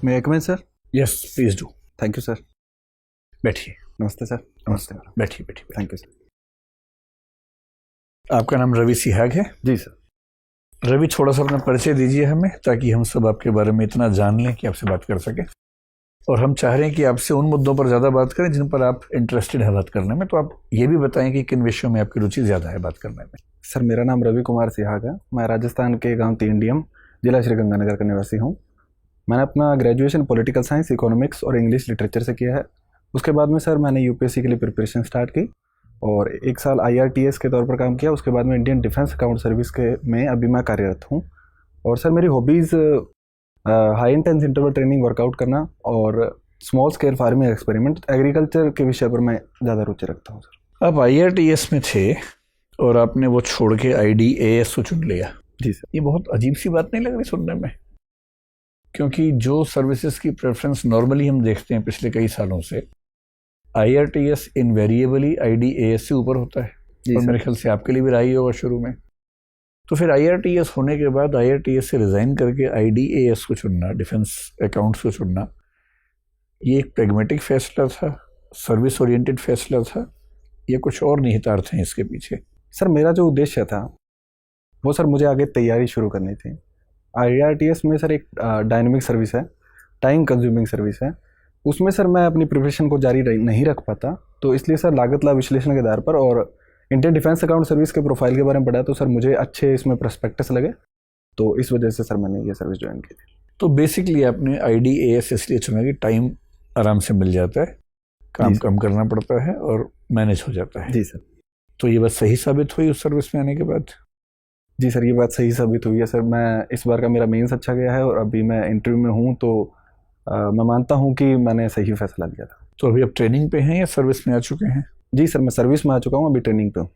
May I come in sir? Yes please do. Thank you sir. बैठिए। नमस्ते sir. नमस्ते। बैठिए बैठिए। Thank you sir. आपका नाम रवि सिहाग है? जी सर। रवि, थोड़ा सा अपना परिचय दीजिए हमें, ताकि हम सब आपके बारे में इतना जान लें कि आपसे बात कर सकें। और हम चाह रहे हैं कि आपसे उन मुद्दों पर ज़्यादा बात करें जिन पर आप इंटरेस्टेड है बात करने में। तो आप ये भी बताएं कि किन विषयों में आपकी रुचि ज़्यादा है बात करने में। सर, मेरा नाम रवि कुमार सिहाग है। मैं राजस्थान के गांव तीनडीएम, जिला श्रीगंगानगर का निवासी हूं। मैंने अपना ग्रेजुएशन पॉलिटिकल साइंस, इकोनॉमिक्स और इंग्लिश लिटरेचर से किया है। उसके बाद में सर मैंने यूपीएससी के लिए प्रिपरेशन स्टार्ट की और 1 साल IRTS के तौर पर काम किया। उसके बाद में इंडियन डिफेंस अकाउंट सर्विस के में अभी मैं कार्यरत हूँ। और सर मेरी hobbies high intense interval training, workout करना और small scale farming experiment, agriculture के विषय पर मैं ज़्यादा रुचि रखता हूँ सर। आप IRTS में थे और आपने वो छोड़ के IDAS को चुन लिया। जी सर। ये बहुत अजीब सी बात नहीं लग रही सुनने में? क्योंकि जो सर्विसेज की प्रेफरेंस नॉर्मली हम देखते हैं पिछले कई सालों से, IRTS इनवेरिएबली IDAS से ऊपर होता है। और मेरे ख्याल से आपके लिए भी रहा ही होगा शुरू में। तो फिर IRTS होने के बाद IRTS से रिज़ाइन करके IDAS को चुनना, डिफेंस अकाउंट्स को चुनना, ये एक प्रैग्मेटिक फैसला था, सर्विस ओरिएंटेड फैसला था, या कुछ और निहितार्थ हैं इसके पीछे? सर मेरा जो उद्देश्य था वो सर मुझे आगे तैयारी शुरू करनी थी। IRTS में सर एक डायनेमिक सर्विस है, टाइम कंज्यूमिंग सर्विस है। उसमें सर मैं अपनी प्रिपरेशन को जारी नहीं रख पाता। तो इसलिए सर लागत लाभ विश्लेषण के आधार पर और इंडियन डिफेंस अकाउंट सर्विस के प्रोफाइल के बारे में पढ़ा, तो सर मुझे अच्छे इसमें प्रोस्पेक्टस लगे। तो इस वजह से सर मैंने ये सर्विस ज्वाइन की थी। तो बेसिकली आपने IDAS इसलिए चुना कि टाइम आराम से मिल जाता है, काम कम करना पड़ता है और मैनेज हो जाता है। जी सर। तो ये बात सही साबित हुई उस सर्विस में आने के बाद? जी सर, ये बात सही साबित हुई है सर। मैं इस बार का मेरा मेंस अच्छा गया है और अभी मैं इंटरव्यू में हूँ, तो मैं मानता हूँ कि मैंने सही फैसला लिया था। तो अभी आप ट्रेनिंग पे हैं या सर्विस में आ चुके हैं? जी सर, मैं सर्विस में आ चुका हूँ, अभी ट्रेनिंग पे हूँ।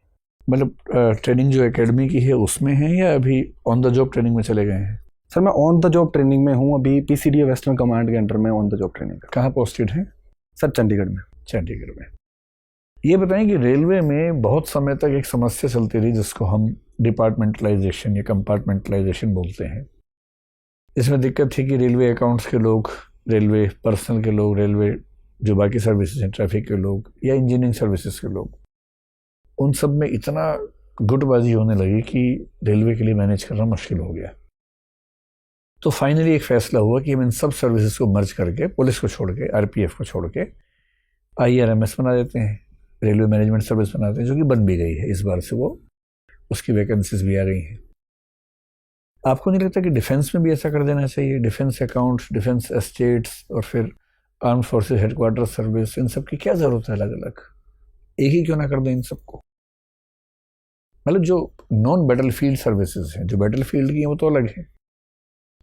मतलब ट्रेनिंग जो एकेडमी की है उसमें है या अभी ऑन द जॉब ट्रेनिंग में चले गए हैं? सर मैं ऑन द जॉब ट्रेनिंग में हूँ, अभी PCDA वेस्टर्न कमांड के अंडर में ऑन द जॉब ट्रेनिंग। कहाँ पोस्टेड हैं? सर चंडीगढ़ में। चंडीगढ़ में। ये बताएं कि रेलवे में बहुत समय तक एक समस्या चलती रही जिसको हम डिपार्टमेंटलाइजेशन या कंपार्टमेंटलाइजेशन बोलते हैं। इसमें दिक्कत थी कि रेलवे अकाउंट्स के लोग, रेलवे पर्सनल के लोग, रेलवे जो बाकी सर्विसेज हैं, ट्रैफिक के लोग या इंजीनियरिंग सर्विसेज के लोग, उन सब में इतना गुटबाजी होने लगी कि रेलवे के लिए मैनेज करना मुश्किल हो गया। तो फाइनली एक फैसला हुआ कि हम इन सब सर्विसेज को मर्ज करके, पुलिस को छोड़ के, RPF को छोड़ के IRMS बना देते हैं, रेलवे मैनेजमेंट सर्विस बनाते हैं, जो कि बन भी गई है। इस बार से वो उसकी वैकेंसीज भी आ गई हैं। आपको नहीं लगता कि डिफेंस में भी ऐसा कर देना चाहिए? डिफेंस अकाउंट्स, डिफेंस एस्टेट्स और फिर आर्म फोर्सेस हेडक्वार्टर सर्विस, इन सब की क्या ज़रूरत है? अलग अलग एक ही क्यों ना कर दें इन सबको? मतलब जो नॉन बैटल फील्ड सर्विसेज हैं, जो बैटल फील्ड की हैं वो तो अलग है,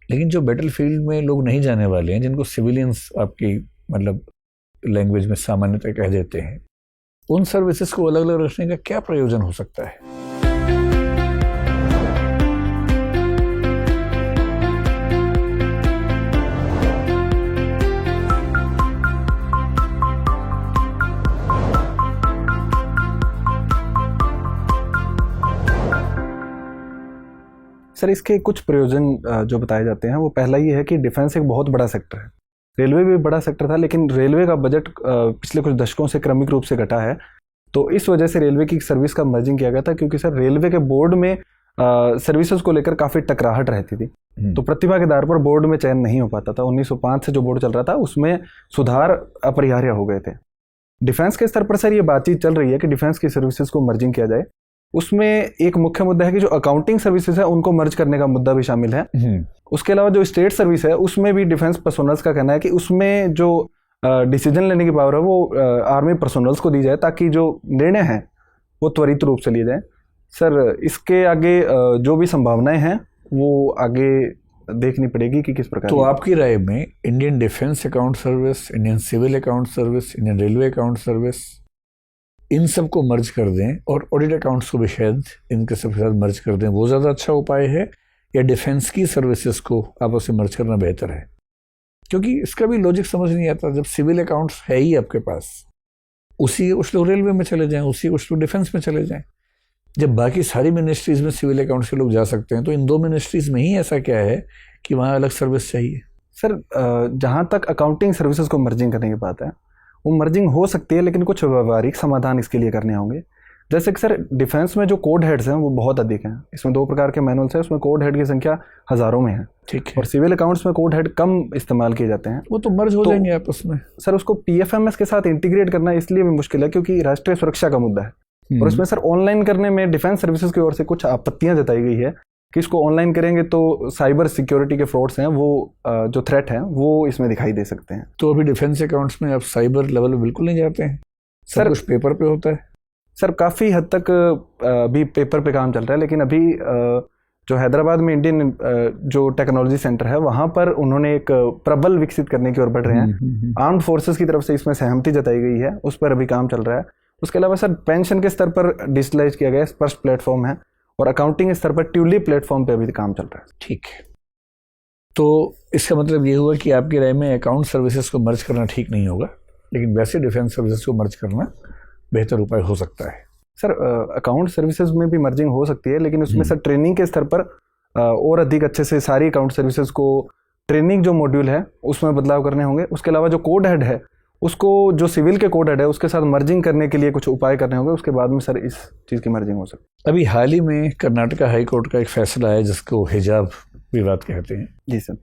लेकिन जो बैटल फील्ड में लोग नहीं जाने वाले हैं, जिनको सिविलियंस आपकी मतलब लैंग्वेज में सामान्यतः कह देते हैं, उन सर्विसेज को अलग अलग रखने का क्या प्रयोजन हो सकता है? सर इसके कुछ प्रयोजन जो बताए जाते हैं, वो पहला ये है कि डिफेंस एक बहुत बड़ा सेक्टर है। रेलवे भी बड़ा सेक्टर था, लेकिन रेलवे का बजट पिछले कुछ दशकों से क्रमिक रूप से घटा है। तो इस वजह से रेलवे की सर्विस का मर्जिंग किया गया था, क्योंकि सर रेलवे के बोर्ड में सर्विसेज को लेकर काफ़ी टकराहट रहती थी। तो प्रतिभा के आधार पर बोर्ड में चयन नहीं हो पाता था। 1905 से जो बोर्ड चल रहा था उसमें सुधार अपरिहार्य हो गए थे। डिफेंस के स्तर पर सर ये बातचीत चल रही है कि डिफेंस की सर्विसेज को मर्जिंग किया जाए। उसमें एक मुख्य मुद्दा है कि जो अकाउंटिंग सर्विसेज है उनको मर्ज करने का मुद्दा भी शामिल है। उसके अलावा जो स्टेट सर्विस है उसमें भी डिफेंस पर्सोनल्स का कहना है कि उसमें जो डिसीजन लेने की पावर है वो आर्मी पर्सोनल्स को दी जाए, ताकि जो निर्णय हैं वो त्वरित रूप से लिए जाए। सर इसके आगे जो भी संभावनाएं हैं वो आगे देखनी पड़ेगी कि किस प्रकार। तो आपकी राय में Indian defence account service, Indian civil account service, Indian railway account service, इन सब को मर्ज कर दें और ऑडिट अकाउंट्स को भी शायद इनके सब के साथ मर्ज कर दें, वो ज़्यादा अच्छा उपाय है, या डिफेंस की सर्विसेज को आपस में मर्ज करना बेहतर है? क्योंकि इसका भी लॉजिक समझ नहीं आता। जब सिविल अकाउंट्स है ही आपके पास, उसी कुछ लोग रेलवे में चले जाएं, उसी कुछ लोग डिफेंस में चले जाएं। जब बाकी सारी मिनिस्ट्रीज़ में सिविल अकाउंट्स के लोग जा सकते हैं, तो इन 2 मिनिस्ट्रीज़ में ही ऐसा क्या है कि वहाँ अलग सर्विस चाहिए? सर जहाँ तक अकाउंटिंग सर्विसेज को मर्जिंग करने की बात है, वो मर्जिंग हो सकती है, लेकिन कुछ व्यवहारिक समाधान इसके लिए करने होंगे। जैसे कि सर डिफेंस में जो कोड हेड्स हैं वो बहुत अधिक हैं। इसमें 2 प्रकार के मैनुअल्स हैं, उसमें कोड हेड की संख्या हज़ारों में है। ठीक है। और सिविल अकाउंट्स में कोड हेड कम इस्तेमाल किए जाते हैं। वो तो मर्ज हो जाएंगे आपस में। सर उसको पीएफएमएस के साथ इंटीग्रेट करना इसलिए भी मुश्किल है क्योंकि राष्ट्रीय सुरक्षा का मुद्दा है। और उसमें सर ऑनलाइन करने में डिफेंस सर्विसेज की ओर से कुछ आपत्तियां जताई गई है कि इसको ऑनलाइन करेंगे तो साइबर सिक्योरिटी के फ्रॉड्स हैं वो जो थ्रेट हैं वो इसमें दिखाई दे सकते हैं। तो अभी डिफेंस अकाउंट्स में आप साइबर लेवल पे बिल्कुल नहीं जाते हैं? सर कुछ पेपर पे होता है? सर काफ़ी हद तक अभी पेपर पे काम चल रहा है, लेकिन अभी जो हैदराबाद में इंडियन जो टेक्नोलॉजी सेंटर है वहाँ पर उन्होंने एक प्रबल विकसित करने की ओर बढ़ रहे हैं। आर्म्ड फोर्सेस की तरफ से इसमें सहमति जताई गई है, उस पर अभी काम चल रहा है। उसके अलावा सर पेंशन के स्तर पर डिजिटलाइज किया गया स्पर्श प्लेटफॉर्म है, और अकाउंटिंग स्तर पर ट्यूलिप प्लेटफॉर्म पे अभी काम चल रहा है। ठीक है। तो इसका मतलब ये हुआ कि आपकी राय में अकाउंट सर्विसेज को मर्ज करना ठीक नहीं होगा, लेकिन वैसे डिफेंस सर्विसेज को मर्ज करना बेहतर उपाय हो सकता है। सर अकाउंट सर्विसेज में भी मर्जिंग हो सकती है, लेकिन उसमें सर ट्रेनिंग के स्तर पर और अधिक अच्छे से सारी अकाउंट सर्विसेज को ट्रेनिंग जो मॉड्यूल है उसमें बदलाव करने होंगे। उसके अलावा जो कोड हेड है उसको जो सिविल के कोड हेड है उसके साथ मर्जिंग करने के लिए कुछ उपाय करने होंगे। उसके बाद में सर इस चीज़ की मर्जिंग हो सकती है। अभी हाल ही में कर्नाटका हाई कोर्ट का एक फैसला है जिसको हिजाब विवाद कहते हैं। जी सर,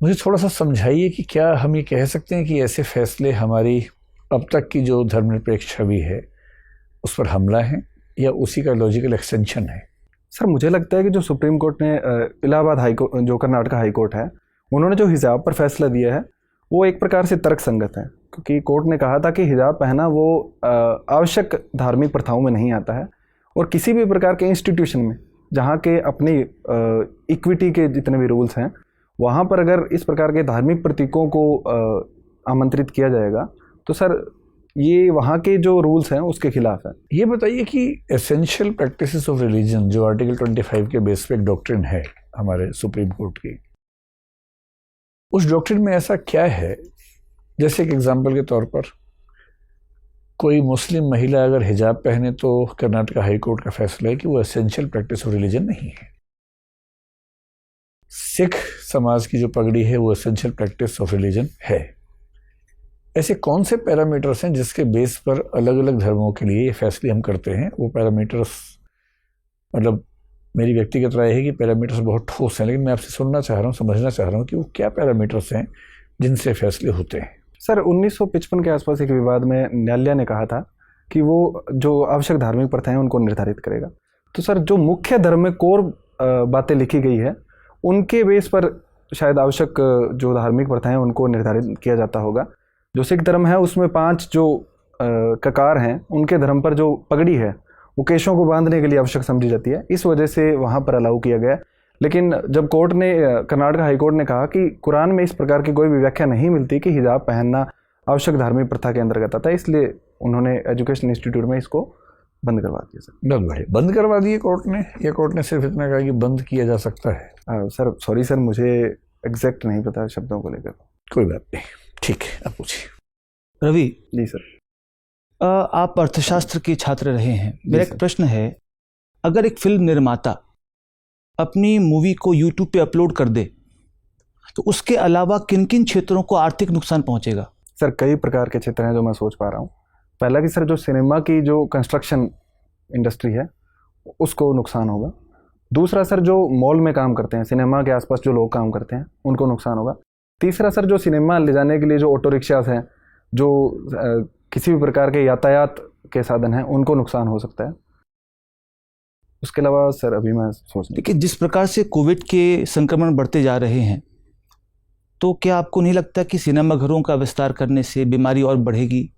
मुझे थोड़ा सा समझाइए कि क्या हम ये कह सकते हैं कि ऐसे फैसले हमारी अब तक की जो धर्मनिरपेक्ष छवि है उस पर हमला है या उसी का लॉजिकल एक्सटेंशन है? सर मुझे लगता है कि जो सुप्रीम कोर्ट ने इलाहाबाद हाई कोर्ट, जो कर्नाटका हाई कोर्ट है, उन्होंने जो हिजाब पर फैसला दिया है वो एक प्रकार से तर्क संगत है, क्योंकि कोर्ट ने कहा था कि हिजाब पहना वो आवश्यक धार्मिक प्रथाओं में नहीं आता है, और किसी भी प्रकार के इंस्टीट्यूशन में जहाँ के अपनी इक्विटी के जितने भी रूल्स हैं वहाँ पर अगर इस प्रकार के धार्मिक प्रतीकों को आमंत्रित किया जाएगा तो सर ये वहाँ के जो रूल्स हैं उसके खिलाफ है। ये बताइए कि एसेंशियल प्रैक्टिसेस ऑफ रिलीजन जो आर्टिकल 25 के बेस पे एक डॉक्ट्रिन है हमारे सुप्रीम कोर्ट की, उस डॉक्ट्रिन में ऐसा क्या है, जैसे एक एग्जांपल के तौर पर कोई मुस्लिम महिला अगर हिजाब पहने तो कर्नाटका हाई कोर्ट का फैसला है कि वो एसेंशियल प्रैक्टिस ऑफ रिलीजन नहीं है। सिख समाज की जो पगड़ी है वो एसेंशियल प्रैक्टिस ऑफ रिलीजन है। ऐसे कौन से पैरामीटर्स हैं जिसके बेस पर अलग अलग धर्मों के लिए ये फैसले हम करते हैं? वो पैरामीटर्स, मतलब मेरी व्यक्तिगत राय है कि पैरामीटर्स बहुत ठोस हैं, लेकिन मैं आपसे सुनना चाह रहा हूँ, समझना चाह रहा हूँ कि वो क्या पैरामीटर्स हैं जिनसे फैसले होते हैं। सर 1955 के आसपास एक विवाद में न्यायालय ने कहा था कि वो जो आवश्यक धार्मिक प्रथाएं उनको निर्धारित करेगा। तो सर जो मुख्य धर्म में कोर बातें लिखी गई है उनके बेस पर शायद आवश्यक जो धार्मिक प्रथाएं उनको निर्धारित किया जाता होगा। जो सिख धर्म है उसमें 5 जो ककार हैं उनके धर्म पर जो पगड़ी है वो केशों को बांधने के लिए आवश्यक समझी जाती है, इस वजह से वहाँ पर अलाउ किया गया। लेकिन जब कोर्ट ने, कर्नाटका हाई कोर्ट ने कहा कि कुरान में इस प्रकार की कोई भी व्याख्या नहीं मिलती कि हिजाब पहनना आवश्यक धार्मिक प्रथा के अंतर्गत आता है, इसलिए उन्होंने एजुकेशन इंस्टीट्यूट में इसको बंद करवा दिया। सर बंद करवा दिए कोर्ट ने, या कोर्ट ने सिर्फ इतना कहा कि बंद किया जा सकता है? सर सॉरी सर, मुझे एग्जैक्ट नहीं पता शब्दों को लेकर। कोई बात नहीं, ठीक है, आप पूछिए। रवि जी सर, आप अर्थशास्त्र के छात्र रहे हैं, मेरा एक प्रश्न है, अगर एक फिल्म निर्माता अपनी मूवी को यूट्यूब पे अपलोड कर दे तो उसके अलावा किन किन क्षेत्रों को आर्थिक नुकसान पहुंचेगा? सर कई प्रकार के क्षेत्र हैं जो मैं सोच पा रहा हूँ। पहला कि सर जो सिनेमा की जो कंस्ट्रक्शन इंडस्ट्री है उसको नुकसान होगा। दूसरा सर जो मॉल में काम करते हैं, सिनेमा के आसपास जो लोग काम करते हैं उनको नुकसान होगा। तीसरा सर जो सिनेमा ले जाने के लिए जो ऑटो रिक्शास हैं, जो किसी भी प्रकार के यातायात के साधन हैं, उनको नुकसान हो सकता है। उसके अलावा सर अभी मैं सोच देखिए, जिस प्रकार से कोविड के संक्रमण बढ़ते जा रहे हैं तो क्या आपको नहीं लगता कि सिनेमाघरों का विस्तार करने से बीमारी और बढ़ेगी?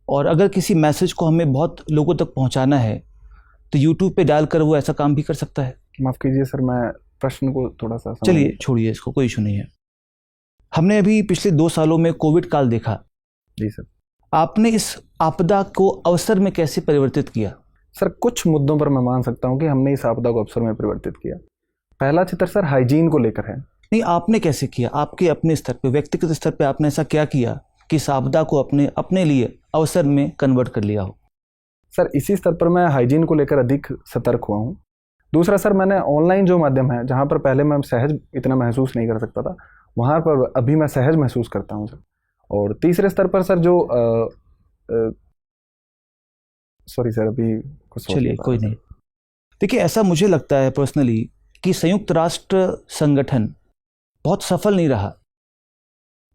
और अगर किसी मैसेज को हमें बहुत लोगों तक पहुंचाना है तो यूट्यूब पे डालकर वो ऐसा काम भी कर सकता है। माफ़ कीजिए सर, मैं प्रश्न को थोड़ा सा चलिए छोड़िए इसको, कोई इशू नहीं है। हमने अभी पिछले 2 सालों में कोविड काल देखा। जी सर, आपने इस आपदा को अवसर में कैसे परिवर्तित किया? सर कुछ मुद्दों पर मैं मान सकता हूं कि हमने इस आपदा को अवसर में परिवर्तित किया। पहला चित्र सर हाइजीन को लेकर है। नहीं, आपने कैसे किया? आपके अपने स्तर पे, व्यक्तिगत स्तर पे आपने ऐसा क्या किया कि इस आपदा को अपने लिए अवसर में कन्वर्ट कर लिया हो? सर इसी स्तर पर मैं हाइजीन को लेकर अधिक सतर्क हुआ हूँ। दूसरा सर मैंने ऑनलाइन जो माध्यम है, जहाँ पर पहले मैं सहज इतना महसूस नहीं कर सकता था, वहाँ पर अभी मैं सहज महसूस करता हूँ सर। और तीसरे स्तर पर सर जो सॉरी सर अभी कुछ सोच चलिए नहीं पा कोई रहा नहीं। देखिए ऐसा मुझे लगता है पर्सनली कि संयुक्त राष्ट्र संगठन बहुत सफल नहीं रहा।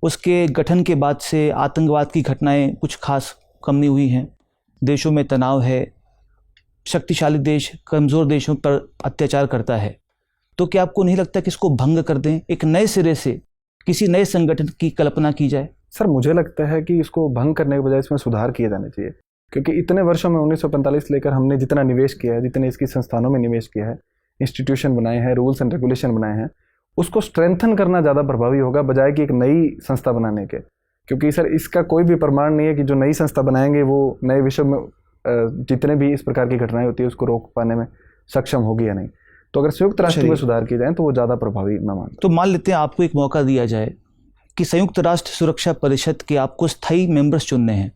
उसके गठन के बाद से आतंकवाद की घटनाएं कुछ खास कम नहीं हुई हैं, देशों में तनाव है, शक्तिशाली देश कमज़ोर देशों पर अत्याचार करता है। तो क्या आपको नहीं लगता कि इसको भंग कर दें, एक नए सिरे से किसी नए संगठन की कल्पना की जाए? सर मुझे लगता है कि इसको भंग करने के बजाय इसमें सुधार किए जाने चाहिए, क्योंकि इतने वर्षों में 1945 लेकर हमने जितना निवेश किया है, जितने इसकी संस्थानों में निवेश किया है, इंस्टीट्यूशन बनाए हैं, रूल्स एंड रेगुलेशन बनाए हैं, उसको स्ट्रेंथन करना ज़्यादा प्रभावी होगा बजाय कि एक नई संस्था बनाने के। क्योंकि सर इसका कोई भी प्रमाण नहीं है कि जो नई संस्था बनाएंगे वो नए विश्व में जितने भी इस प्रकार की घटनाएं होती है उसको रोक पाने में सक्षम होगी या नहीं। तो अगर संयुक्त राष्ट्र में सुधार किए जाए तो वो ज़्यादा प्रभावी मैं मानता हूं। तो मान लेते हैं आपको एक मौका दिया जाए कि संयुक्त राष्ट्र सुरक्षा परिषद के आपको स्थायी मेंबर्स चुनने हैं,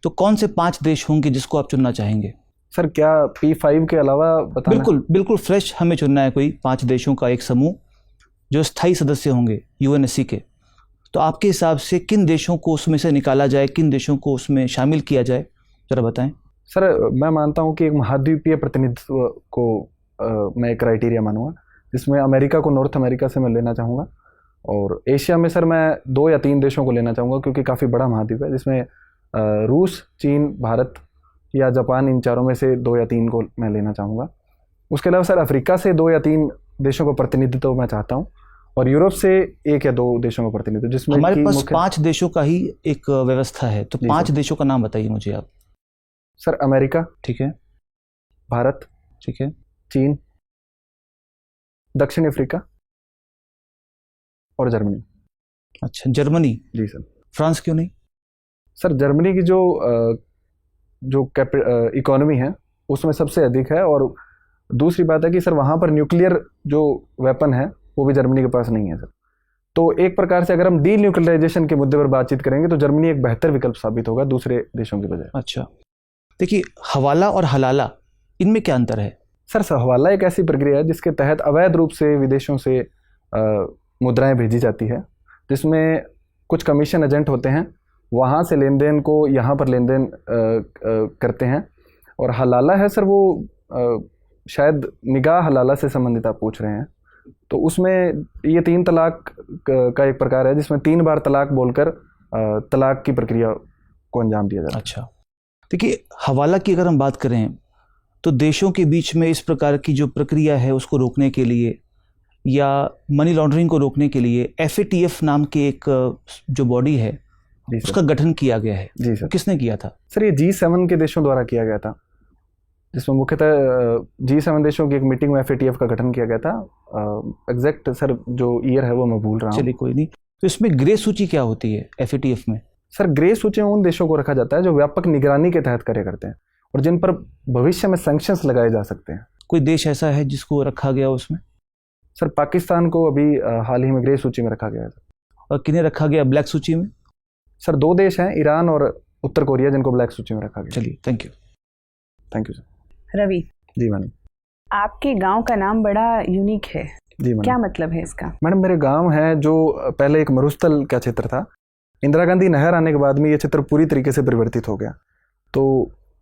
तो कौन से 5 देश होंगे जिसको आप चुनना चाहेंगे? सर क्या P5 के अलावा बताना? बिल्कुल बिल्कुल फ्रेश हमें चुनना है, कोई 5 देशों का एक समूह जो स्थायी सदस्य होंगे यूएनएससी के। तो आपके हिसाब से किन देशों को उसमें से निकाला जाए, किन देशों को उसमें शामिल किया जाए, जरा बताएं। सर मैं मानता हूं कि एक महाद्वीपीय प्रतिनिधित्व को मैं एक क्राइटेरिया मानूंगा, जिसमें अमेरिका को नॉर्थ अमेरिका से मैं लेना चाहूँगा, और एशिया में सर मैं 2 या 3 देशों को लेना चाहूँगा, क्योंकि काफ़ी बड़ा महाद्वीप है, जिसमें रूस, चीन, भारत या जापान, इन चारों में से 2 या 3 को मैं लेना चाहूँगा। उसके अलावा सर अफ्रीका से 2 या 3 देशों का प्रतिनिधित्व मैं चाहता हूँ, और यूरोप से 1 या 2 देशों का प्रतिनिधित्व, जिसमें हमारे पास 5 देशों का ही एक व्यवस्था है। तो 5 सर। देशों का नाम बताइए मुझे आप। सर अमेरिका, ठीक है, भारत, ठीक है, चीन, दक्षिण अफ्रीका और जर्मनी। अच्छा जर्मनी। जी सर। फ्रांस क्यों नहीं? सर जर्मनी की जो इकोनॉमी है उसमें सबसे अधिक है, और दूसरी बात है कि सर वहाँ पर न्यूक्लियर जो वेपन है वो भी जर्मनी के पास नहीं है सर। तो एक प्रकार से अगर हम डी न्यूक्लियराइजेशन के मुद्दे पर बातचीत करेंगे तो जर्मनी एक बेहतर विकल्प साबित होगा दूसरे देशों की बजाय। अच्छा, देखिए हवाला और हलाला, इनमें क्या अंतर है? सर हवाला एक ऐसी प्रक्रिया है जिसके तहत अवैध रूप से विदेशों से मुद्राएं भेजी जाती है, जिसमें कुछ कमीशन एजेंट होते हैं, वहाँ से लेन देन को यहाँ पर लेन देन करते हैं। और हलाला है सर वो शायद निगाह हलाला से संबंधित आप पूछ रहे हैं, तो उसमें ये 3 तलाक का एक प्रकार है, जिसमें 3 बार तलाक बोलकर तलाक की प्रक्रिया को अंजाम दिया जाता है। अच्छा, देखिए हवाला की अगर हम बात करें तो देशों के बीच में इस प्रकार की जो प्रक्रिया है उसको रोकने के लिए या मनी लॉन्ड्रिंग को रोकने के लिए FATF नाम के एक जो बॉडी है उसका गठन किया गया है। जी सर। किसने किया था? सर ये G7 के देशों द्वारा किया गया था, जिसमें मुख्यतः G7 देशों की एक मीटिंग में FATF का गठन किया गया था। एग्जैक्ट सर जो ईयर है वो मैं भूल रहा हूँ। चलिए कोई नहीं। तो इसमें ग्रे सूची क्या होती है FATF में? सर ग्रे सूची में उन देशों को रखा जाता है जो व्यापक निगरानी के तहत कार्य करते हैं और जिन पर भविष्य में सैंक्शंस लगाए जा सकते हैं। कोई देश ऐसा है जिसको रखा गया उसमें? सर पाकिस्तान को अभी हाल ही में ग्रे सूची में रखा गया है। और किन्हें रखा गया ब्लैक सूची में? सर 2 देश हैं, ईरान और उत्तर कोरिया, जिनको ब्लैक सूची में रखा गया। चलिए thank you. Thank you sir. Ravi ji madam. आपके गांव का नाम बड़ा यूनिक है, जी मैडम। क्या मतलब है इसका? मैडम मेरे गांव है जो पहले एक मरुस्थल का क्षेत्र था, इंदिरा गांधी नहर आने के बाद में ये क्षेत्र पूरी तरीके से परिवर्तित हो गया। तो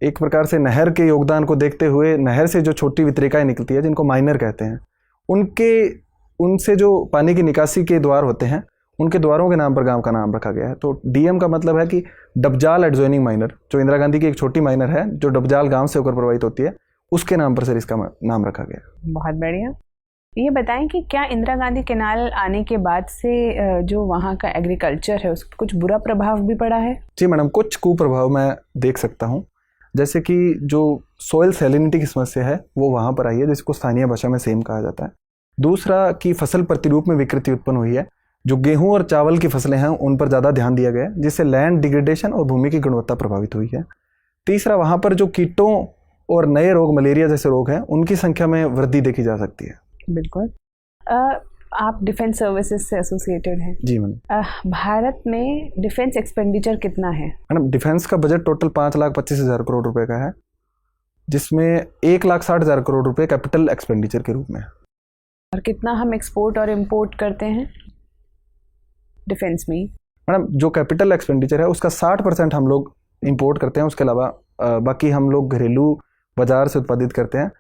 एक प्रकार से नहर के योगदान को देखते हुए नहर से जो छोटी वितरिकाएं निकलती है जिनको माइनर कहते हैं, उनसे जो पानी की निकासी के द्वार होते हैं उनके द्वारों के नाम पर गांव का नाम रखा गया है। तो DM का मतलब है कि डबजाल एडजॉइनिंग माइनर, जो इंदिरा गांधी की एक छोटी माइनर है जो डबजाल गांव से होकर प्रवाहित होती है, उसके नाम पर सर इसका नाम रखा गया। बहुत बढ़िया। ये बताएं कि क्या इंदिरा गांधी कैनाल आने के बाद से जो वहाँ का एग्रीकल्चर है उस पर कुछ बुरा प्रभाव भी पड़ा है? जी मैडम, कुछ कुप्रभाव मैं देख सकता हूँ, जैसे कि जो सोयल सैलिनिटी की समस्या है वो वहाँ पर आई है, जिसको स्थानीय भाषा में सेम कहा जाता है। दूसरा कि फसल प्रतिरूप में विकृति उत्पन्न हुई है, जो गेहूं और चावल की फसलें हैं उन पर ज़्यादा ध्यान दिया गया है, जिससे लैंड डिग्रेडेशन और भूमि की गुणवत्ता प्रभावित हुई है। तीसरा, वहाँ पर जो कीटों और नए रोग, मलेरिया जैसे रोग हैं, उनकी संख्या में वृद्धि देखी जा सकती है। बिल्कुल। आप डिफेंस सर्विसेज से एसोसिएटेड हैं। जी मैडम। भारत में डिफेंस एक्सपेंडिचर कितना है? मैडम डिफेंस का बजट टोटल 5,25,000 करोड़ रुपए का है, जिसमें 1,60,000 करोड़ रुपए कैपिटल एक्सपेंडिचर के रूप में है। और कितना हम एक्सपोर्ट और इंपोर्ट करते हैं? डिफेंस में? मैडम जो कैपिटल एक्सपेंडिचर है उसका 60% हम लोग इंपोर्ट करते हैं, उसके अलावा बाकी हम लोग घरेलू बाजार से उत्पादित करते हैं।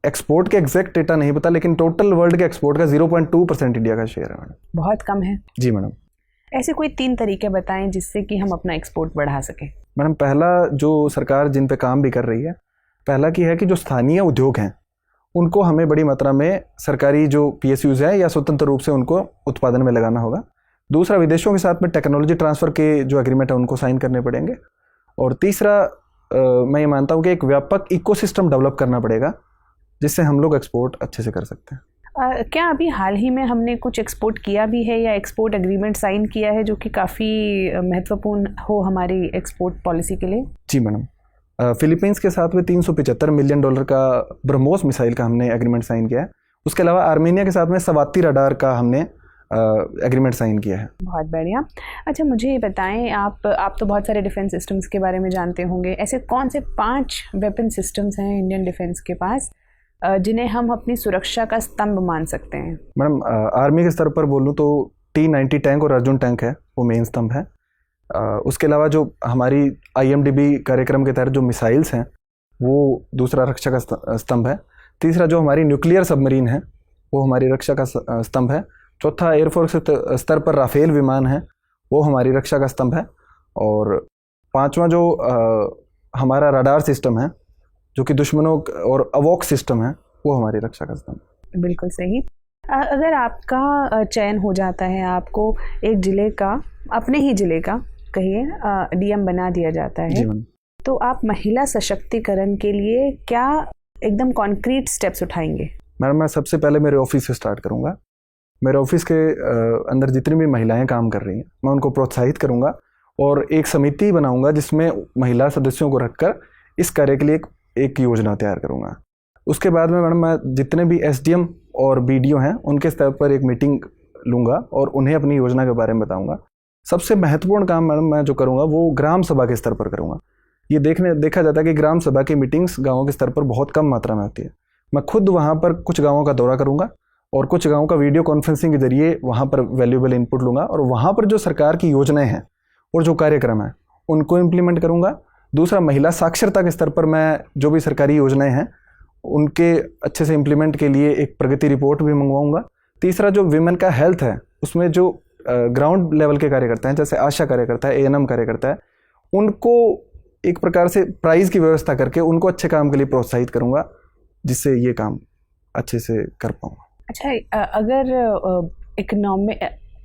एक्सपोर्ट के एग्जैक्ट डेटा नहीं पता, लेकिन टोटल वर्ल्ड के एक्सपोर्ट का 0.2% इंडिया का शेयर है मैडम। बहुत कम है। जी मैडम। ऐसे कोई 3 तरीके बताएं जिससे कि हम अपना एक्सपोर्ट बढ़ा सकें। मैडम पहला, जो सरकार जिन पे काम भी कर रही है, पहला की है कि जो स्थानीय उद्योग हैं उनको हमें बड़ी मात्रा में सरकारी जो PSUs हैं या स्वतंत्र रूप से उनको उत्पादन में लगाना होगा। दूसरा, विदेशों के साथ में टेक्नोलॉजी ट्रांसफ़र के जो एग्रीमेंट है उनको साइन करने पड़ेंगे। और तीसरा, मैं ये मानता हूँ कि एक व्यापक इकोसिस्टम डेवलप करना पड़ेगा जिससे हम लोग एक्सपोर्ट अच्छे से कर सकते हैं। क्या अभी हाल ही में हमने कुछ एक्सपोर्ट किया भी है या एक्सपोर्ट एग्रीमेंट साइन किया है जो कि काफ़ी महत्वपूर्ण हो हमारी एक्सपोर्ट पॉलिसी के लिए? जी मैडम, फिलीपींस के साथ में $375 मिलियन का ब्रह्मोस मिसाइल का हमने एग्रीमेंट साइन किया है। उसके अलावा आर्मेनिया के साथ में सवाती रडार का हमने एग्रीमेंट साइन किया है। बहुत बढ़िया। अच्छा, मुझे ये बताएं, आप तो बहुत सारे डिफेंस सिस्टम्स के बारे में जानते होंगे। ऐसे कौन से 5 वेपन सिस्टम्स हैं इंडियन डिफेंस के पास जिन्हें हम अपनी सुरक्षा का स्तंभ मान सकते हैं? मैडम आर्मी के स्तर पर बोलूँ तो T-90 टैंक और अर्जुन टैंक है, वो मेन स्तंभ है। उसके अलावा जो हमारी IMDB कार्यक्रम के तहत जो मिसाइल्स हैं वो दूसरा रक्षा का स्तंभ है। तीसरा, जो हमारी न्यूक्लियर सबमरीन है वो हमारी रक्षा का स्तंभ है। चौथा, एयरफोर्स स्तर पर राफेल विमान है, वो हमारी रक्षा का स्तंभ है। और पांचवा, जो हमारा रडार सिस्टम है जो कि दुश्मनों और अवॉक सिस्टम है, वो हमारी रक्षा का स्तंभ। बिल्कुल सही। अगर आपका चयन हो जाता है, आपको एक जिले का, अपने ही जिले का कहिए, DM बना दिया जाता है, तो आप महिला सशक्तिकरण के लिए क्या एकदम कॉन्क्रीट स्टेप्स उठाएंगे? मैडम मैं सबसे पहले मेरे ऑफिस से स्टार्ट करूंगा। मेरे ऑफिस के अंदर जितनी भी महिलाएं काम कर रही हैं मैं उनको प्रोत्साहित करूंगा और एक समिति बनाऊंगा जिसमें महिला सदस्यों को रखकर इस कार्य के लिए एक योजना तैयार करूंगा। उसके बाद में मैडम मैं जितने भी SDM और BDO हैं उनके स्तर पर एक मीटिंग लूँगा और उन्हें अपनी योजना के बारे में बताऊँगा। सबसे महत्वपूर्ण काम मैडम मैं जो करूँगा वो ग्राम सभा के स्तर पर करूँगा। ये देखा जाता है कि ग्राम सभा की मीटिंग्स गाँवों के स्तर पर बहुत कम मात्रा में होती है। मैं खुद वहाँ पर कुछ गाँवों का दौरा करूँगा और कुछ गाँवों का वीडियो कॉन्फ्रेंसिंग के जरिए वहाँ पर वैल्यूएबल इनपुट लूँगा और वहाँ पर जो सरकार की योजनाएँ हैं और जो कार्यक्रम हैं उनको इम्प्लीमेंट करूँगा। दूसरा, महिला साक्षरता के स्तर पर मैं जो भी सरकारी योजनाएं हैं उनके अच्छे से इम्प्लीमेंट के लिए एक प्रगति रिपोर्ट भी मंगवाऊंगा। तीसरा, जो विमेन का हेल्थ है उसमें जो ग्राउंड लेवल के कार्यकर्ता हैं, जैसे आशा कार्यकर्ता है, ANM कार्यकर्ता है, उनको एक प्रकार से प्राइज़ की व्यवस्था करके उनको अच्छे काम के लिए प्रोत्साहित करूँगा जिससे ये काम अच्छे से कर पाऊँगा। अच्छा, अगर इकोनॉमिक,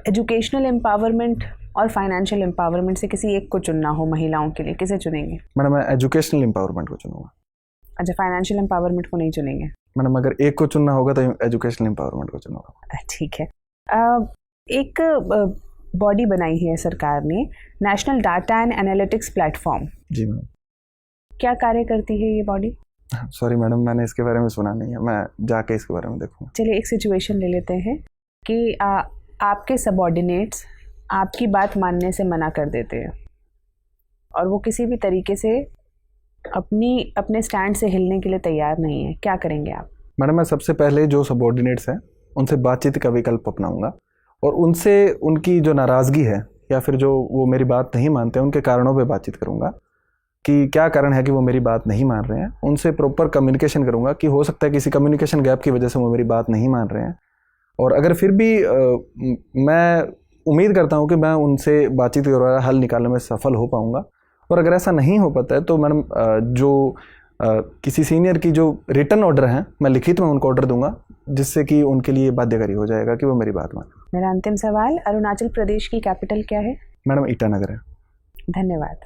एजुकेशनल एम्पावरमेंट और फाइनेंशियल एम्पावरमेंट से किसी एक को चुनना हो महिलाओं के लिए, किसे चुनेंगे? मैडम मैं एजुकेशनल एम्पावरमेंट को चुनूंगा। अच्छा, फाइनेंशियल एम्पावरमेंट को नहीं चुनेंगे? मैडम अगर एक को चुनना होगा तो एजुकेशनल एम्पावरमेंट को चुनूंगा। ठीक है। एक बॉडी बनाई है सरकार ने, National Data and Analytics Platform. जी मैडम। क्या कार्य करती है ये बॉडी? सॉरी मैडम, मैंने इसके बारे में सुना नहीं है, मैं जाके इसके बारे में देखूंगा। चलिए एक सिचुएशन ले लेते हैं कि आपके सबऑर्डिनेट्स आपकी बात मानने से मना कर देते हैं और वो किसी भी तरीके से अपने स्टैंड से हिलने के लिए तैयार नहीं है, क्या करेंगे आप? मैडम मैं सबसे पहले जो सबऑर्डिनेट्स हैं उनसे बातचीत का विकल्प अपनाऊंगा और उनसे उनकी जो नाराज़गी है या फिर जो वो मेरी बात नहीं मानते हैं उनके कारणों पे बातचीत करूंगा कि क्या कारण है कि वो मेरी बात नहीं मान रहे हैं। उनसे प्रॉपर कम्युनिकेशन करूंगा कि हो सकता है किसी कम्युनिकेशन गैप की वजह से वो मेरी बात नहीं मान रहे हैं और अगर फिर भी मैं उम्मीद करता हूं कि मैं उनसे बातचीत के द्वारा हल निकालने में सफल हो पाऊंगा। और अगर ऐसा नहीं हो पाता है तो मैडम जो किसी सीनियर की जो रिटर्न ऑर्डर हैं मैं लिखित में उनको ऑर्डर दूंगा जिससे कि उनके लिए बाध्यकारी हो जाएगा कि वो मेरी बात माने। मेरा अंतिम सवाल, अरुणाचल प्रदेश की कैपिटल क्या है? मैडम ईटानगर है। धन्यवाद।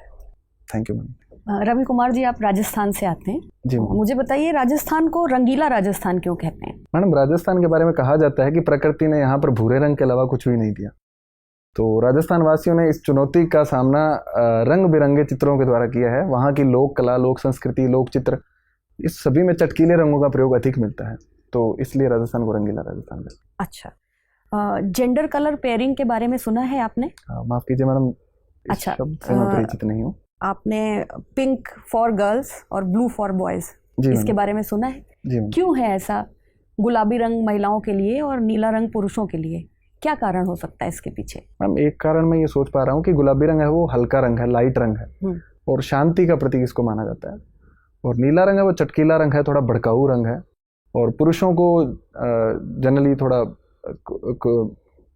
Thank you madam. Ravi Kumar ji, आप राजस्थान से आते हैं जी। मुझे बताइए, राजस्थान को रंगीला राजस्थान क्यों कहते हैं? मैडम राजस्थान के बारे में कहा जाता है कि प्रकृति ने यहाँ पर भूरे रंग के अलावा कुछ भी नहीं दिया, तो राजस्थान वासियों ने इस चुनौती का सामना रंग बिरंगे चित्रों के द्वारा किया है। वहाँ की लोक कला, लोक संस्कृति, लोक चित्र, इस सभी में चटकीले रंगों का प्रयोग अधिक मिलता है, तो इसलिए राजस्थान को रंगीला राजस्थान कहते हैं। अच्छा, जेंडर कलर पेयरिंग के बारे में सुना है आपने? माफ कीजिए मैडम, अच्छा, शब्द से मैं परिचित नहीं हूँ। आपने पिंक फॉर गर्ल्स और ब्लू फॉर बॉयज इसके बारे में सुना है? जी। क्यों है ऐसा? गुलाबी रंग महिलाओं के लिए और नीला रंग पुरुषों के लिए, क्या कारण हो सकता है इसके पीछे? मैम एक कारण मैं ये सोच पा रहा हूँ कि गुलाबी रंग है वो हल्का रंग है, लाइट रंग है और शांति का प्रतीक इसको माना जाता है। और नीला रंग है वो चटकीला रंग है, थोड़ा भड़काऊ रंग है और पुरुषों को जनरली थोड़ा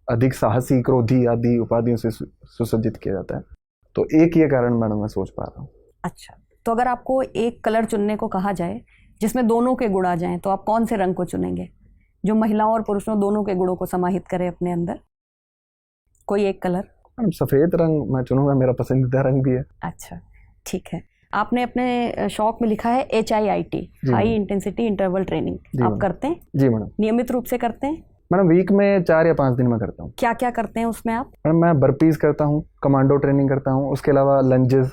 अधिक साहसी, क्रोधी आदि उपाधियों से सुसज्जित किया जाता है। तो एक ये कारण मैडम मैं सोच पा रहा हूँ। अच्छा, तो अगर आपको एक कलर चुनने को कहा जाए जिसमें दोनों के गुण आ जाएं तो आप कौन से रंग को चुनेंगे जो महिलाओं और पुरुषों दोनों के गुणों को समाहित करे अपने अंदर? कोई एक कलर? मैडम सफ़ेद रंग मैं चुनूंगा, मेरा पसंदीदा रंग भी है। अच्छा, ठीक है। आपने अपने शौक में लिखा है HIIT, high intensity interval training, आप करते हैं? जी मैडम। नियमित रूप से करते हैं? मैडम वीक में 4 या 5 दिन में करता हूँ। क्या क्या करते हैं उसमें आप? मैडम मैं बर्पीज करता हूँ, कमांडो ट्रेनिंग करता हूँ, उसके अलावा lunges,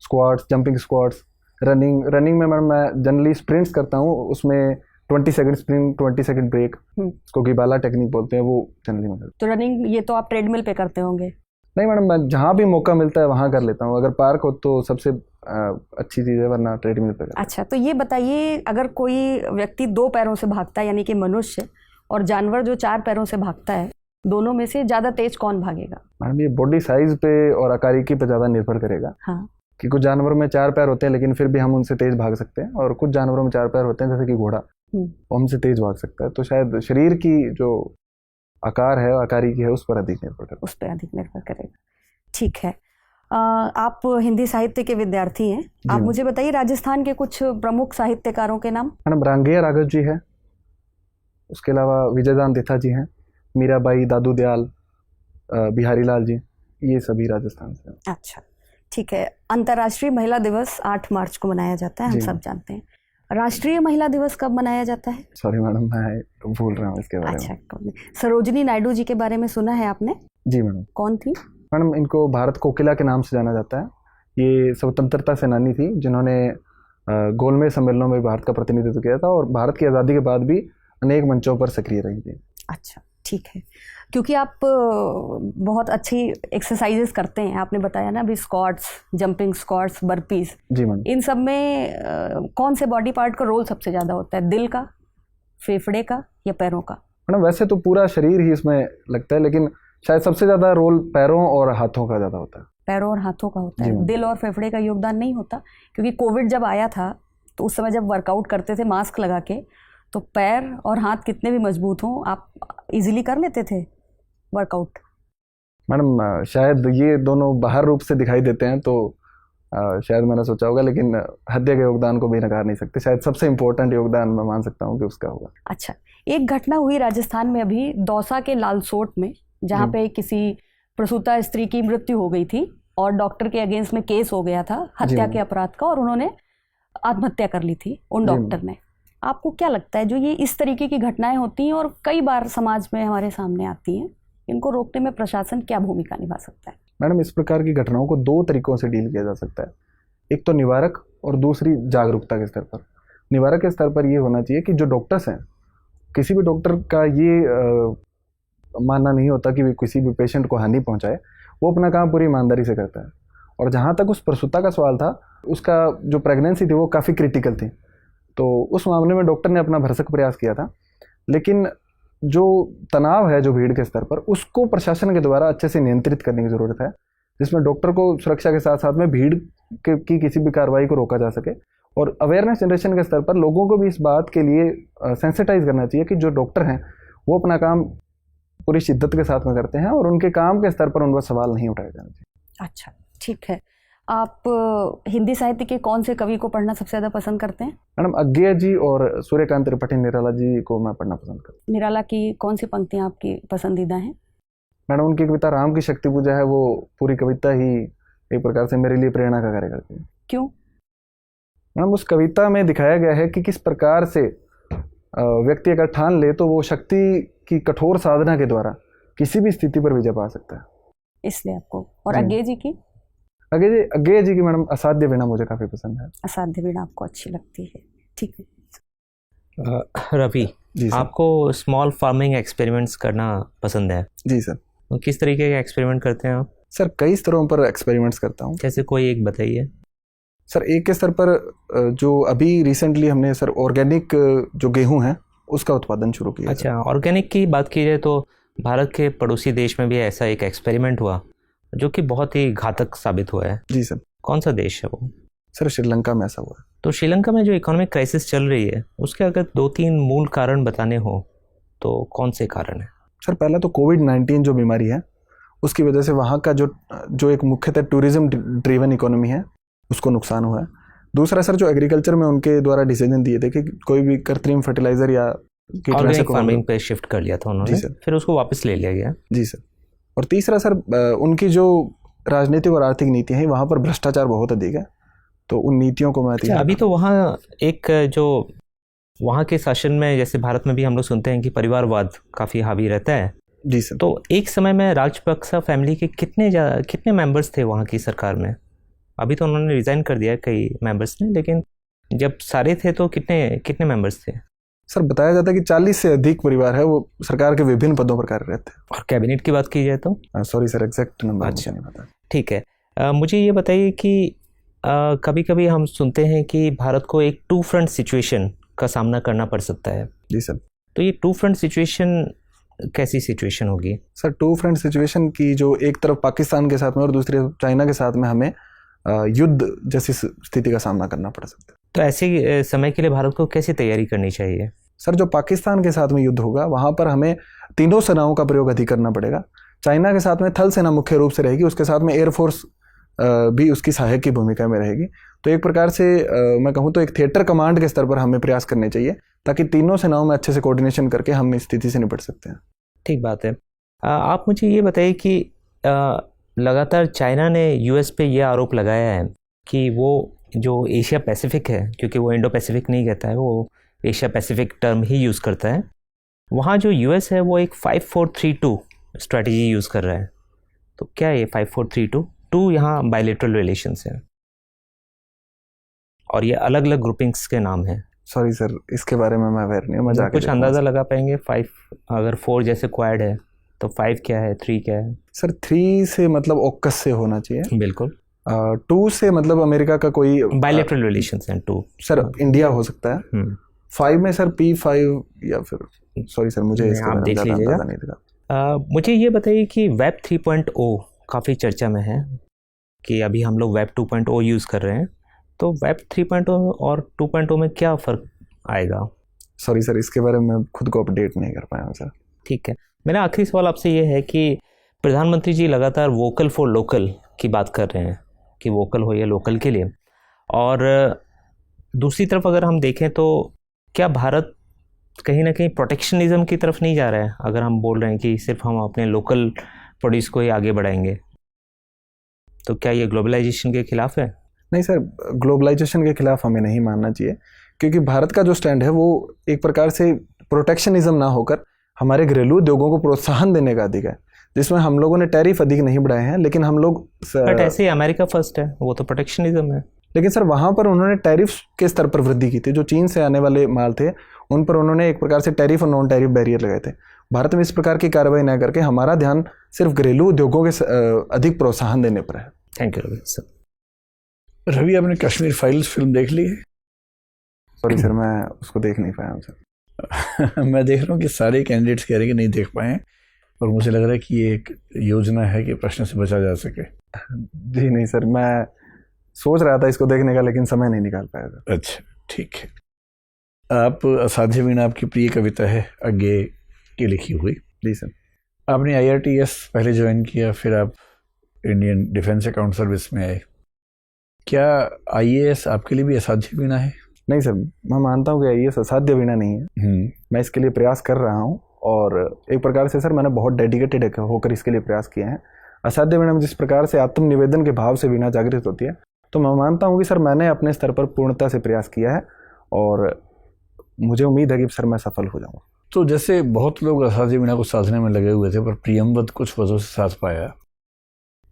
squats, jumping squats, running में मैडम मैं जनरली स्प्रिंट्स करता हूँ, उसमें 20 सेकंड स्प्रिंट 20 सेकंड ब्रेक, उसको गिबाला टेक्निक बोलते हैं, वो जनरली मैं करता हूँ। तो रनिंग ये तो आप ट्रेडमिल पे करते होंगे? नहीं मैडम, मैं जहाँ भी मौका मिलता है वहाँ कर लेता हूँ, अगर पार्क हो तो सबसे अच्छी चीज़ है, वरना ट्रेडमिल पे करता हूँ। अच्छा, तो ये बताइए, अगर कोई व्यक्ति 2 पैरों से भागता है यानी कि मनुष्य, और जानवर जो 4 पैरों से भागता है, दोनों में से ज़्यादा तेज कौन भागेगा? मैडम ये बॉडी साइज पे और आकारिकी पे ज़्यादा निर्भर करेगा। हाँ, कि कुछ जानवरों में 4 पैर होते हैं लेकिन फिर भी हम उनसे तेज भाग सकते हैं, और कुछ जानवरों में 4 पैर होते हैं जैसे कि घोड़ा, वो हमसे तेज भाग सकता है। तो शायद शरीर की जो आकार है, आकारिकी है, उस पर अधिक निर्भर करेगा। उस पर अधिक निर्भर करेगा। ठीक है। आप हिंदी साहित्य के विद्यार्थी हैं, आप मुझे बताइए राजस्थान के कुछ प्रमुख साहित्यकारों के नाम। मैडम रांगेय राघव जी है, उसके अलावा विजयदान देथा जी हैं, मीराबाई, दादू दयाल, बिहारी लाल जी, ये सभी राजस्थान से। अच्छा, ठीक है। अंतर्राष्ट्रीय महिला दिवस 8 मार्च को मनाया जाता है, हम सब जानते हैं। राष्ट्रीय महिला दिवस कब मनाया जाता है? सॉरी मैडम, मैं भूल रहा हूँ इसके बारे में। अच्छा, सरोजिनी नायडू जी के बारे में सुना है आपने? जी मैडम। कौन थी? मैडम इनको भारत कोकिला के नाम से जाना जाता है। ये स्वतंत्रता सेनानी थी जिन्होंने गोलमेज सम्मेलनों में भारत का प्रतिनिधित्व किया था और भारत की आज़ादी के बाद भी अनेक मंचों पर सक्रिय रही थी। अच्छा, ठीक है। क्योंकि आप बहुत अच्छी एक्सरसाइजेस करते हैं, आपने बताया ना अभी, स्क्वाट्स, जंपिंग स्क्वाट्स, बर्पीज। जी मैडम। इन सब में कौन से बॉडी पार्ट का रोल सबसे ज़्यादा होता है? दिल का, फेफड़े का या पैरों का? मैडम वैसे तो पूरा शरीर ही इसमें लगता है, लेकिन शायद सबसे ज़्यादा रोल पैरों और हाथों का ज़्यादा होता है। पैरों और हाथों का होता है, दिल और फेफड़े का योगदान नहीं होता? क्योंकि कोविड जब आया था तो उस समय जब वर्कआउट करते थे मास्क लगा के, तो पैर और हाथ कितने भी मजबूत हों, आप इजीली कर लेते थे वर्कआउट। मैडम शायद ये दोनों बाहर रूप से दिखाई देते हैं तो शायद मैंने सोचा होगा, लेकिन हत्या के योगदान को भी नकार नहीं सकते। शायद सबसे इम्पोर्टेंट योगदान मैं मान सकता हूँ कि उसका होगा। अच्छा, एक घटना हुई राजस्थान में अभी दौसा के लालसोट में, जहाँ पे किसी प्रसूता स्त्री की मृत्यु हो गई थी और डॉक्टर के अगेंस्ट में केस हो गया था हत्या के अपराध का, और उन्होंने आत्महत्या कर ली थी उन डॉक्टर ने। आपको क्या लगता है, जो ये इस तरीके की घटनाएं होती हैं और कई बार समाज में हमारे सामने आती हैं, इनको रोकने में प्रशासन क्या भूमिका निभा सकता है? मैडम इस प्रकार की घटनाओं को 2 तरीकों से डील किया जा सकता है। एक तो निवारक और दूसरी जागरूकता के स्तर पर। निवारक के स्तर पर ये होना चाहिए कि जो डॉक्टर्स हैं, किसी भी डॉक्टर का ये मानना नहीं होता कि वे किसी भी पेशेंट को हानि पहुंचाए, वो अपना काम पूरी ईमानदारी से करता है। और जहाँ तक उस प्रसूता का सवाल था, उसका जो प्रेगनेंसी थी वो काफ़ी क्रिटिकल थी, तो उस मामले में डॉक्टर ने अपना भरसक प्रयास किया था। लेकिन जो तनाव है जो भीड़ के स्तर पर, उसको प्रशासन के द्वारा अच्छे से नियंत्रित करने की ज़रूरत है, जिसमें डॉक्टर को सुरक्षा के साथ साथ में भीड़ की किसी भी कार्रवाई को रोका जा सके। और अवेयरनेस जनरेशन के स्तर पर लोगों को भी इस बात के लिए सेंसिटाइज करना चाहिए कि जो डॉक्टर हैं वो अपना काम पूरी शिद्दत के साथ में करते हैं और उनके काम के स्तर पर उन पर सवाल नहीं उठाए जाने चाहिए। अच्छा, ठीक है। आप हिंदी साहित्य के कौन से कवि को पढ़ना सबसे ज़्यादा पसंद करते हैं? मैडम अज्ञेय जी और सूर्यकांत त्रिपाठी निराला जी को मैं पढ़ना पसंद करता हूँ। निराला की कौन सी पंक्तियाँ आपकी पसंदीदा हैं? मैडम उनकी कविता राम की शक्ति पूजा है, वो पूरी कविता ही एक प्रकार से मेरे लिए प्रेरणा का कार्य करती है। क्यों? मैडम उस कविता में दिखाया गया है कि किस प्रकार से व्यक्ति अगर ठान ले तो वो शक्ति की कठोर साधना के द्वारा किसी भी स्थिति पर विजय पा सकता है, इसलिए आपको। और अज्ञेय जी की? अज्ञेय जी की मैडम असाध्य वीणा मुझे काफ़ी पसंद है। असाध्य वीणा आपको अच्छी लगती है, ठीक है। रवि, आपको स्मॉल फार्मिंग एक्सपेरिमेंट्स करना पसंद है? जी सर। तो किस तरीके के एक्सपेरिमेंट करते हैं आप? सर कई स्तरों पर एक्सपेरिमेंट्स करता हूँ। जैसे कोई एक बताइए। सर एक के स्तर पर जो अभी रिसेंटली हमने सर ऑर्गेनिक जो गेहूं है उसका उत्पादन शुरू किया। अच्छा, ऑर्गेनिक की बात की जाए तो भारत के पड़ोसी देश में भी ऐसा एक एक्सपेरिमेंट हुआ जो कि बहुत ही घातक साबित हुआ है। जी सर। कौन सा देश है वो? सर श्रीलंका में ऐसा हुआ है। तो श्रीलंका में जो इकोनॉमिक क्राइसिस चल रही है उसके अगर 2-3 मूल कारण बताने हो तो कौन से कारण है? सर पहला तो कोविड-19 जो बीमारी है उसकी वजह से वहाँ का जो एक मुख्यतः टूरिज्म ड्रिवन इकोनॉमी है उसको नुकसान हुआ है। दूसरा सर जो एग्रीकल्चर में उनके द्वारा डिसीजन दिए थे कि कोई भी कृत्रिम फर्टिलाइजर या ऑर्गेनिक फार्मिंग पे शिफ्ट कर लिया था उन्होंने, फिर उसको वापस ले लिया गया। जी सर। और तीसरा सर उनकी जो राजनीतिक और आर्थिक नीतियाँ हैं वहाँ पर भ्रष्टाचार बहुत अधिक है, तो उन नीतियों को मैं अभी तो वहाँ एक जो वहाँ के शासन में जैसे भारत में भी हम लोग सुनते हैं कि परिवारवाद काफ़ी हावी रहता है। जी सर। तो एक समय में राजपक्सा फैमिली के कितने मेंबर्स थे वहाँ की सरकार में? अभी तो उन्होंने रिज़ाइन कर दिया कई मेंबर्स ने, लेकिन जब सारे थे तो कितने मेंबर्स थे? सर बताया जाता है कि 40 से अधिक परिवार है वो सरकार के विभिन्न पदों पर कार्यरत थे। और कैबिनेट की बात की जाए तो? सॉरी सर एग्जैक्ट नंबर अच्छा नहीं पता। ठीक है। मुझे ये बताइए कि कभी कभी हम सुनते हैं कि भारत को एक 2 फ्रंट सिचुएशन का सामना करना पड़ सकता है। जी सर। तो ये 2 फ्रंट सिचुएशन कैसी सिचुएशन होगी? सर 2 फ्रंट सिचुएशन की जो एक तरफ पाकिस्तान के साथ में और दूसरी चाइना के साथ में हमें युद्ध जैसी स्थिति का सामना करना पड़ सकता है। तो ऐसे समय के लिए भारत को कैसे तैयारी करनी चाहिए? सर जो पाकिस्तान के साथ में युद्ध होगा वहाँ पर हमें तीनों सेनाओं का प्रयोग अधिक करना पड़ेगा। चाइना के साथ में थल सेना मुख्य रूप से रहेगी, उसके साथ में एयरफोर्स भी उसकी सहायक की भूमिका में रहेगी। तो एक प्रकार से मैं कहूँ तो एक थिएटर कमांड के स्तर पर हमें प्रयास करने चाहिए ताकि तीनों सेनाओं में अच्छे से कोऑर्डिनेशन करके हम इस स्थिति से निपट सकते हैं। ठीक बात है। आप मुझे ये बताइए कि लगातार चाइना ने यूएस पे ये आरोप लगाया है कि वो जो एशिया पैसिफिक है, क्योंकि वो इंडो पैसिफिक नहीं कहता है, वो एशिया पैसिफिक टर्म ही यूज़ करता है, वहाँ जो यूएस है वो एक 5-4-3-2 स्ट्रैटेजी यूज़ कर रहा है। तो क्या है ये 5-4-3-2? 2 यहाँ बायलैटरल रिलेशंस है और ये अलग अलग ग्रुपिंग्स के नाम हैं। सॉरी सर इसके बारे में मैं अवेयर नहीं हूँ। मैं कुछ अंदाज़ा लगा पाएंगे? 5 अगर 4 जैसे क्वाड है तो 5 क्या है, 3 क्या है? सर 3 से मतलब ओकस से होना चाहिए। बिल्कुल। 2 से मतलब अमेरिका का कोई बायलैटरल रिलेशंस हैं। 2 सर इंडिया हो सकता है। 5 में सर P5 या फिर सॉरी सर मुझे इसका आप देख लीजिएगा। मुझे ये बताइए कि वेब 3.0 काफ़ी चर्चा में है कि अभी हम लोग वेब 2.0 यूज़ कर रहे हैं, तो वेब 3.0 और 2.0 में क्या फ़र्क आएगा? सॉरी सर इसके बारे में मैं खुद को अपडेट नहीं कर पाया हूँ सर। ठीक है। मेरा आखिरी सवाल आपसे ये है कि प्रधानमंत्री जी लगातार वोकल फॉर लोकल की बात कर रहे हैं कि वोकल हो या लोकल के लिए, और दूसरी तरफ अगर हम देखें तो क्या भारत कहीं ना कहीं प्रोटेक्शनिज्म की तरफ नहीं जा रहा है? अगर हम बोल रहे हैं कि सिर्फ हम अपने लोकल प्रोड्यूस को ही आगे बढ़ाएंगे, तो क्या ये ग्लोबलाइजेशन के खिलाफ है? नहीं सर, ग्लोबलाइजेशन के खिलाफ हमें नहीं मानना चाहिए, क्योंकि भारत का जो स्टैंड है वो एक प्रकार से प्रोटेक्शनिज्म ना होकर हमारे घरेलू उद्योगों को प्रोत्साहन देने का अधिक है, जिसमें हम लोगों ने टैरिफ अधिक नहीं बढ़ाए हैं, लेकिन हम लोग बट ऐसे ही अमेरिका फर्स्ट है, वो तो प्रोटेक्शनिज्म है। लेकिन सर वहाँ पर उन्होंने टैरिफ के स्तर पर वृद्धि की थी। जो चीन से आने वाले माल थे उन पर उन्होंने एक प्रकार से टैरिफ और नॉन टैरिफ बैरियर लगाए थे। भारत में इस प्रकार की कार्रवाई न करके हमारा ध्यान सिर्फ घरेलू उद्योगों के अधिक प्रोत्साहन देने पर है। Thank you Ravi sir. Ravi, आपने कश्मीर फाइल्स फिल्म देख ली है? सॉरी सर मैं उसको देख नहीं पाया हूँ सर। मैं देख रहा हूँ कि सारे कैंडिडेट्स कह रहे हैं कि नहीं देख पाए, और मुझे लग रहा है कि ये एक योजना है कि प्रश्न से बचा जा सके। जी नहीं सर, मैं सोच रहा था इसको देखने का, लेकिन समय नहीं निकाल पाया सर। अच्छा ठीक है। आप असाध्य वीणा आपकी प्रिय कविता है आगे की लिखी हुई। जी सर। आपने IRTS पहले ज्वाइन किया, फिर आप इंडियन डिफेंस अकाउंट सर्विस में आए। क्या IAS आपके लिए भी असाध्य वीणा है? नहीं सर, मैं मानता हूँ कि IAS असाध्य वीणा नहीं है। मैं इसके लिए प्रयास कर रहा हूँ, और एक प्रकार से सर मैंने बहुत डेडिकेटेड होकर इसके लिए प्रयास किए हैं। असाध्य वीणा में जिस प्रकार से आत्मनिवेदन के भाव से वीणा जागृत होती है, तो मैं मानता हूँ कि सर मैंने अपने स्तर पर पूर्णता से प्रयास किया है, और मुझे उम्मीद है कि सर मैं सफल हो जाऊँगा। तो जैसे बहुत लोग असाध्य वीणा को साधने में लगे हुए थे, पर प्रियमवद कुछ वजहों से साध पाया,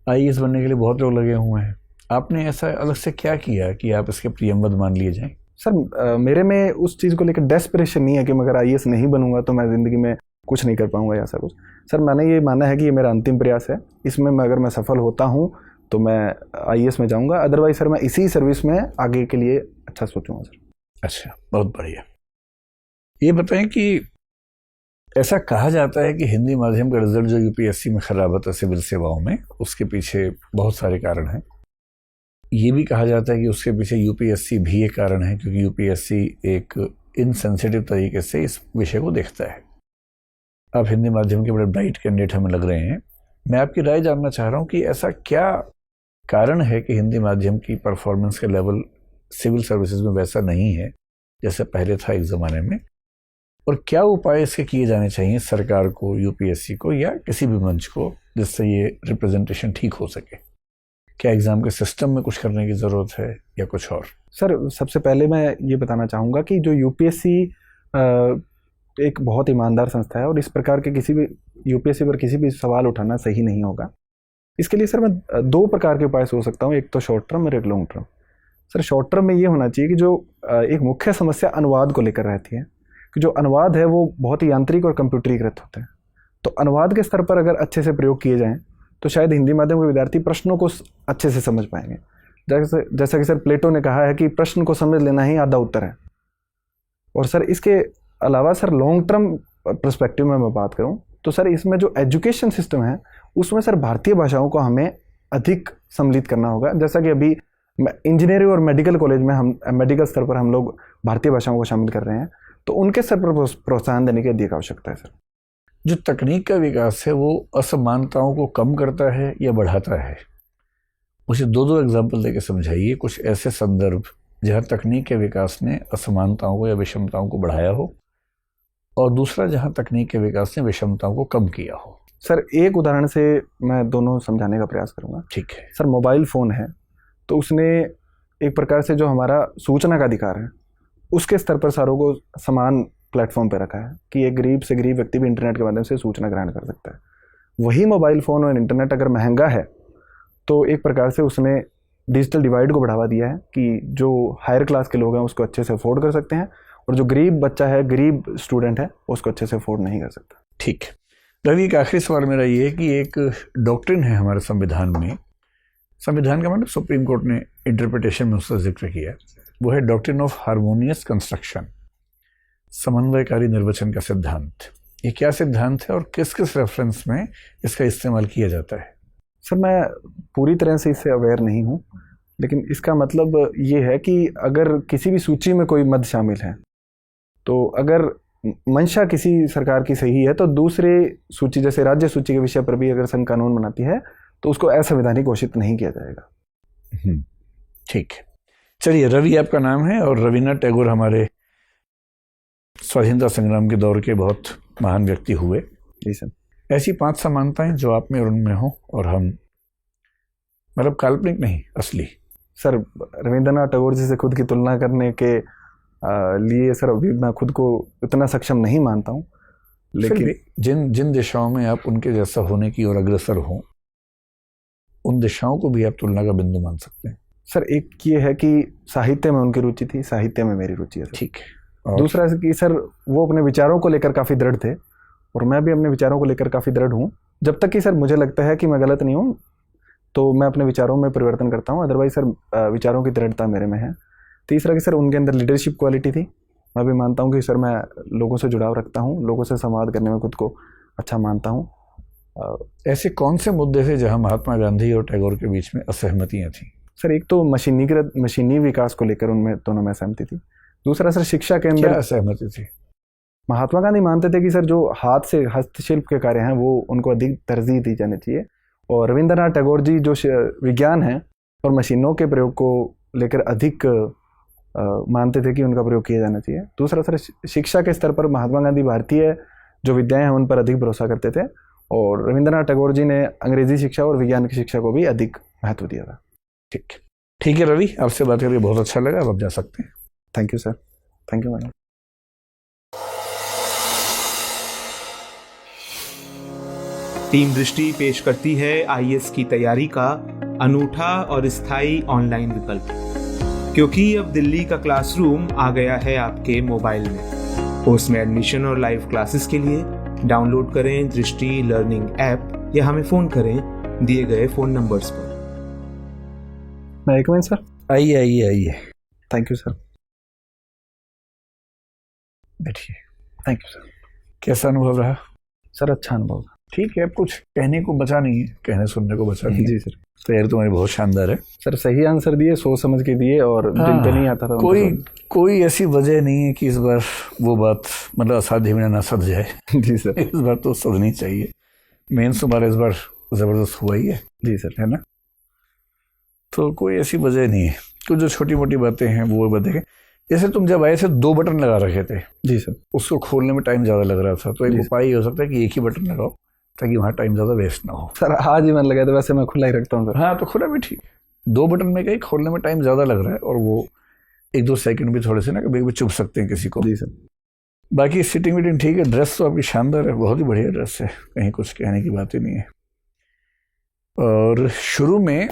IAS बनने के लिए बहुत लोग लगे हुए हैं। आपने ऐसा अलग से क्या किया कि आप इसके प्रियमवद मान लिए जाएं? सर मेरे में उस चीज़ को लेकर डेस्परेशन नहीं है कि मैं अगर IAS नहीं बनूंगा तो मैं ज़िंदगी में कुछ नहीं कर पाऊंगा या ऐसा कुछ। सर मैंने ये माना है कि ये मेरा अंतिम प्रयास है, इसमें अगर मैं सफल होता हूँ तो मैं IAS में जाऊंगा, अदरवाइज सर मैं इसी सर्विस में आगे के लिए अच्छा सोचूंगा सर। अच्छा, बहुत बढ़िया। ये बताएं कि ऐसा कहा जाता है कि हिंदी माध्यम का रिजल्ट जो यूपीएससी में खराब होता है सिविल सेवाओं में, उसके पीछे बहुत सारे कारण हैं। ये भी कहा जाता है कि उसके पीछे यूपीएससी भी एक कारण है, क्योंकि यूपीएससी एक इनसेंसिटिव तरीके से इस विषय को देखता है। आप हिंदी माध्यम के बड़े ब्राइट कैंडिडेट हमें लग रहे हैं। मैं आपकी राय जानना चाह रहा हूँ कि ऐसा क्या कारण है कि हिंदी माध्यम की परफॉर्मेंस का लेवल सिविल सर्विसेज में वैसा नहीं है जैसे पहले था एक ज़माने में, और क्या उपाय इसके किए जाने चाहिए सरकार को, यूपीएससी को, या किसी भी मंच को, जिससे ये रिप्रेजेंटेशन ठीक हो सके? क्या एग्ज़ाम के सिस्टम में कुछ करने की ज़रूरत है या कुछ और? सर, सबसे पहले मैं ये बताना चाहूँगा कि जो यूपीएससी एक बहुत ईमानदार संस्था है और इस प्रकार के किसी भी यूपीएससी पर किसी भी सवाल उठाना सही नहीं होगा। इसके लिए सर मैं दो प्रकार के उपाय सोच सकता हूँ, एक तो शॉर्ट टर्म और एक long term. Sir, short term में ये होना चाहिए कि जो एक मुख्य समस्या अनुवाद को लेकर रहती है कि जो अनुवाद है वो बहुत ही यांत्रिक और कंप्यूटरीकृत होते हैं, तो अनुवाद के स्तर पर अगर अच्छे से प्रयोग किए जाएँ तो शायद हिंदी माध्यम के विद्यार्थी प्रश्नों को अच्छे से समझ पाएंगे। जैसा कि सर प्लेटो ने कहा है कि प्रश्न को समझ लेना ही आधा उत्तर है। और सर इसके अलावा सर लॉन्ग टर्म पर्सपेक्टिव में मैं बात करूं तो सर इसमें जो एजुकेशन सिस्टम है उसमें सर भारतीय भाषाओं को हमें अधिक सम्मिलित करना होगा। जैसा कि अभी इंजीनियरिंग और मेडिकल कॉलेज में हम मेडिकल स्तर पर हम लोग भारतीय भाषाओं को शामिल कर रहे हैं, तो उनके स्तर पर प्रोत्साहन देने की अधिक आवश्यकता है। सर, जो तकनीक का विकास है वो असमानताओं को कम करता है या बढ़ाता है? मुझे दो एग्जाम्पल देके समझाइए कुछ ऐसे संदर्भ जहाँ तकनीक के विकास ने असमानताओं को या विषमताओं को बढ़ाया हो, और दूसरा जहाँ तकनीक के विकास ने विषमताओं को कम किया हो। सर, एक उदाहरण से मैं दोनों समझाने का प्रयास करूँगा। ठीक है। सर, मोबाइल फ़ोन है तो उसने एक प्रकार से जो हमारा सूचना का अधिकार है उसके स्तर पर सारों को समान प्लेटफॉर्म पर रखा है कि एक गरीब से गरीब व्यक्ति भी इंटरनेट के माध्यम से सूचना ग्रहण कर सकता है। वही मोबाइल फ़ोन और इंटरनेट अगर महंगा है तो एक प्रकार से उसने डिजिटल डिवाइड को बढ़ावा दिया है कि जो हायर क्लास के लोग हैं उसको अच्छे से अफोर्ड कर सकते हैं और जो गरीब बच्चा है, गरीब स्टूडेंट है, उसको अच्छे से अफोर्ड नहीं कर सकता। ठीक है रवि, एक आखिरी सवाल मेरा ये है कि एक डॉक्ट्रिन है हमारे संविधान में, संविधान का मतलब सुप्रीम कोर्ट ने इंटरप्रिटेशन में उसका जिक्र किया, वो है डॉक्ट्रिन ऑफ हार्मोनियस कंस्ट्रक्शन, समन्वयकारी निर्वचन का सिद्धांत। ये क्या सिद्धांत है और किस किस रेफरेंस में इसका इस्तेमाल किया जाता है? सर, मैं पूरी तरह से इससे अवेयर नहीं हूँ, लेकिन इसका मतलब ये है कि अगर किसी भी सूची में कोई मद शामिल है तो अगर मंशा किसी सरकार की सही है तो दूसरे सूची जैसे राज्य सूची के विषय पर भी अगर संघ कानून बनाती है तो उसको असंवैधानिक घोषित नहीं किया जाएगा। ठीक है, चलिए रवि आपका नाम है और रविन्द्रनाथ टैगोर हमारे स्वाधीनता संग्राम के दौर के बहुत महान व्यक्ति हुए। जी सर। ऐसी 5 समानताएं जो आप में और उनमें हो और हम, मतलब काल्पनिक नहीं असली। सर, रविंद्रनाथ टैगोर जी से खुद की तुलना करने के लिए सर अभी मैं खुद को इतना सक्षम नहीं मानता हूँ, लेकिन जिन जिन दिशाओं में आप उनके जैसा होने की ओर अग्रसर हों उन दिशाओं को भी आप तुलना का बिंदु मान सकते हैं। सर, एक ये है कि साहित्य में उनकी रुचि थी, साहित्य में मेरी रुचि है। ठीक है। दूसरा कि सर वो अपने विचारों को लेकर काफ़ी दृढ़ थे और मैं भी अपने विचारों को लेकर काफ़ी दृढ़ हूँ। जब तक कि सर मुझे लगता है कि मैं गलत नहीं हूँ तो मैं अपने विचारों में परिवर्तन करता हूँ, अदरवाइज सर विचारों की दृढ़ता मेरे में है। तीसरा कि सर उनके अंदर लीडरशिप क्वालिटी थी। मैं भी मानता हूँ कि सर मैं लोगों से जुड़ाव रखता हूँ, लोगों से संवाद करने में खुद को अच्छा मानता हूँ। ऐसे कौन से मुद्दे थे जहाँ महात्मा गांधी और टैगोर के बीच में असहमतियाँ थीं? सर, एक तो मशीनी विकास को लेकर उनमें दोनों में सहमति थी। दूसरा सर शिक्षा के अंदर असहमति थी। महात्मा गांधी मानते थे कि सर जो हाथ से हस्तशिल्प के कार्य हैं वो उनको अधिक तरजीह दी जानी चाहिए, और रविंद्रनाथ टैगोर जी जो विज्ञान है और मशीनों के प्रयोग को लेकर अधिक मानते थे कि उनका प्रयोग किया जाना चाहिए। दूसरा सर शिक्षा के स्तर पर महात्मा गांधी भारतीय जो विद्याएं हैं उन पर अधिक भरोसा करते थे, और रविंद्रनाथ टैगोर जी ने अंग्रेजी शिक्षा और विज्ञान की शिक्षा को भी अधिक महत्व दिया था। ठीक है रवि, आपसे बात करके बहुत अच्छा लगा, अब आप जा सकते हैं। Thank you sir. Thank you madam. Team दृष्टि पेश करती है आईएएस की तैयारी का अनूठा और स्थायी ऑनलाइन विकल्प, क्योंकि अब दिल्ली का क्लासरूम आ गया है आपके मोबाइल में। कोर्स में एडमिशन और लाइव क्लासेस के लिए डाउनलोड करें दृष्टि लर्निंग ऐप या हमें फ़ोन करें दिए गए फ़ोन नंबर्स पर। मैं एक मिनट सर। आइए। Thank you sir. बैठिए। Thank you sir. कैसा अनुभव रहा? सर अच्छा अनुभव। ठीक है, अब कुछ कहने को बचा नहीं है, कहने सुनने को बचा नहीं है। जी सर। तैयारी तुम्हारी बहुत शानदार है सर, सही आंसर दिए, सोच समझ के दिए, और दिल पे नहीं आता था। कोई ऐसी वजह नहीं है कि इस बार वो बात मतलब असाध्य में ना सध जाए। जी सर। इस बार तो सधनी चाहिए। मेंस तुम्हारा इस बार जबरदस्त हुआ ही है। जी सर। है ना? तो कोई ऐसी वजह नहीं है। कुछ जो छोटी मोटी बातें हैं वो बताएं। जैसे तुम जब आए थे 2 बटन लगा रखे थे। जी सर। उसको खोलने में टाइम ज़्यादा लग रहा था, तो एक उपाय ये हो सकता है कि एक ही बटन लगाओ ताकि वहाँ टाइम ज़्यादा वेस्ट ना हो। सर आज ही मन लगा था, वैसे मैं खुला ही रखता हूँ सर। हाँ, तो खुला भी ठीक। 2 बटन में कहीं खोलने में टाइम ज़्यादा लग रहा है, और वो 1-2 सेकंड भी थोड़े से ना कभी कभी चुभ सकते हैं किसी को। जी सर। बाकी सिटिंग वीटिंग ठीक है। ड्रेस तो आपकी शानदार है, बहुत ही बढ़िया ड्रेस है, कहीं कुछ कहने की बात ही नहीं है। और शुरू में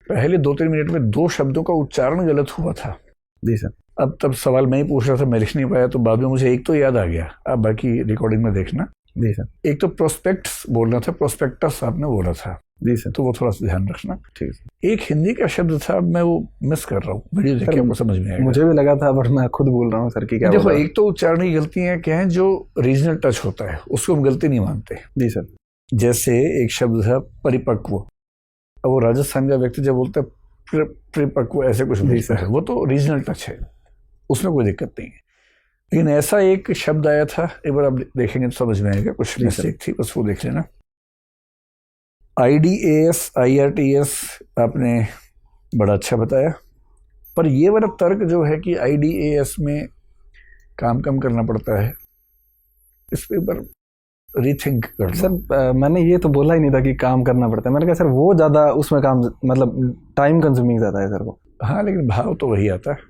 पहले 2-3 मिनट में 2 शब्दों का उच्चारण गलत हुआ था। जी सर। अब तब सवाल मैं ही पूछ रहा था, मैं लिख नहीं पाया, तो बाद में मुझे एक तो याद आ गया। आप बाकी रिकॉर्डिंग में देखना। जी सर। एक तो प्रोस्पेक्ट्स बोलना था, प्रोस्पेक्टस आपने बोला था। जी सर। तो वो थोड़ा सा ध्यान रखना। ठीक है। एक हिंदी का शब्द था, अब मैं वो मिस कर रहा हूँ, वीडियो देख के आपको समझ में आएगा। मुझे भी लगा था, बट मैं खुद बोल रहा हूँ सर की क्या। देखो, एक तो उच्चारण की गलतियां क्या हैं, जो रीजनल टच होता है उसको हम गलती नहीं मानते। जी सर। जैसे एक शब्द था परिपक्व, अब वो राजस्थान का व्यक्ति जब बोलता है परिपक्व ऐसे कुछ बोलता है, वो तो रीजनल टच है, उसमें कोई दिक्कत नहीं है। लेकिन ऐसा एक शब्द आया था, एक बार आप देखेंगे तो समझ में आएगा, कुछ मिस्टेक थी, बस वो देख लेना। IDAS IRTS आपने बड़ा अच्छा बताया, पर ये वाला तर्क जो है कि IDAS में काम कम करना पड़ता है, इस पर रीथिंक कर। सर मैंने ये तो बोला ही नहीं था कि काम करना पड़ता है, मैंने कहा सर वो ज़्यादा उसमें काम, मतलब टाइम कंज्यूमिंग ज़्यादा है सर वो। हाँ, लेकिन भाव तो वही आता है।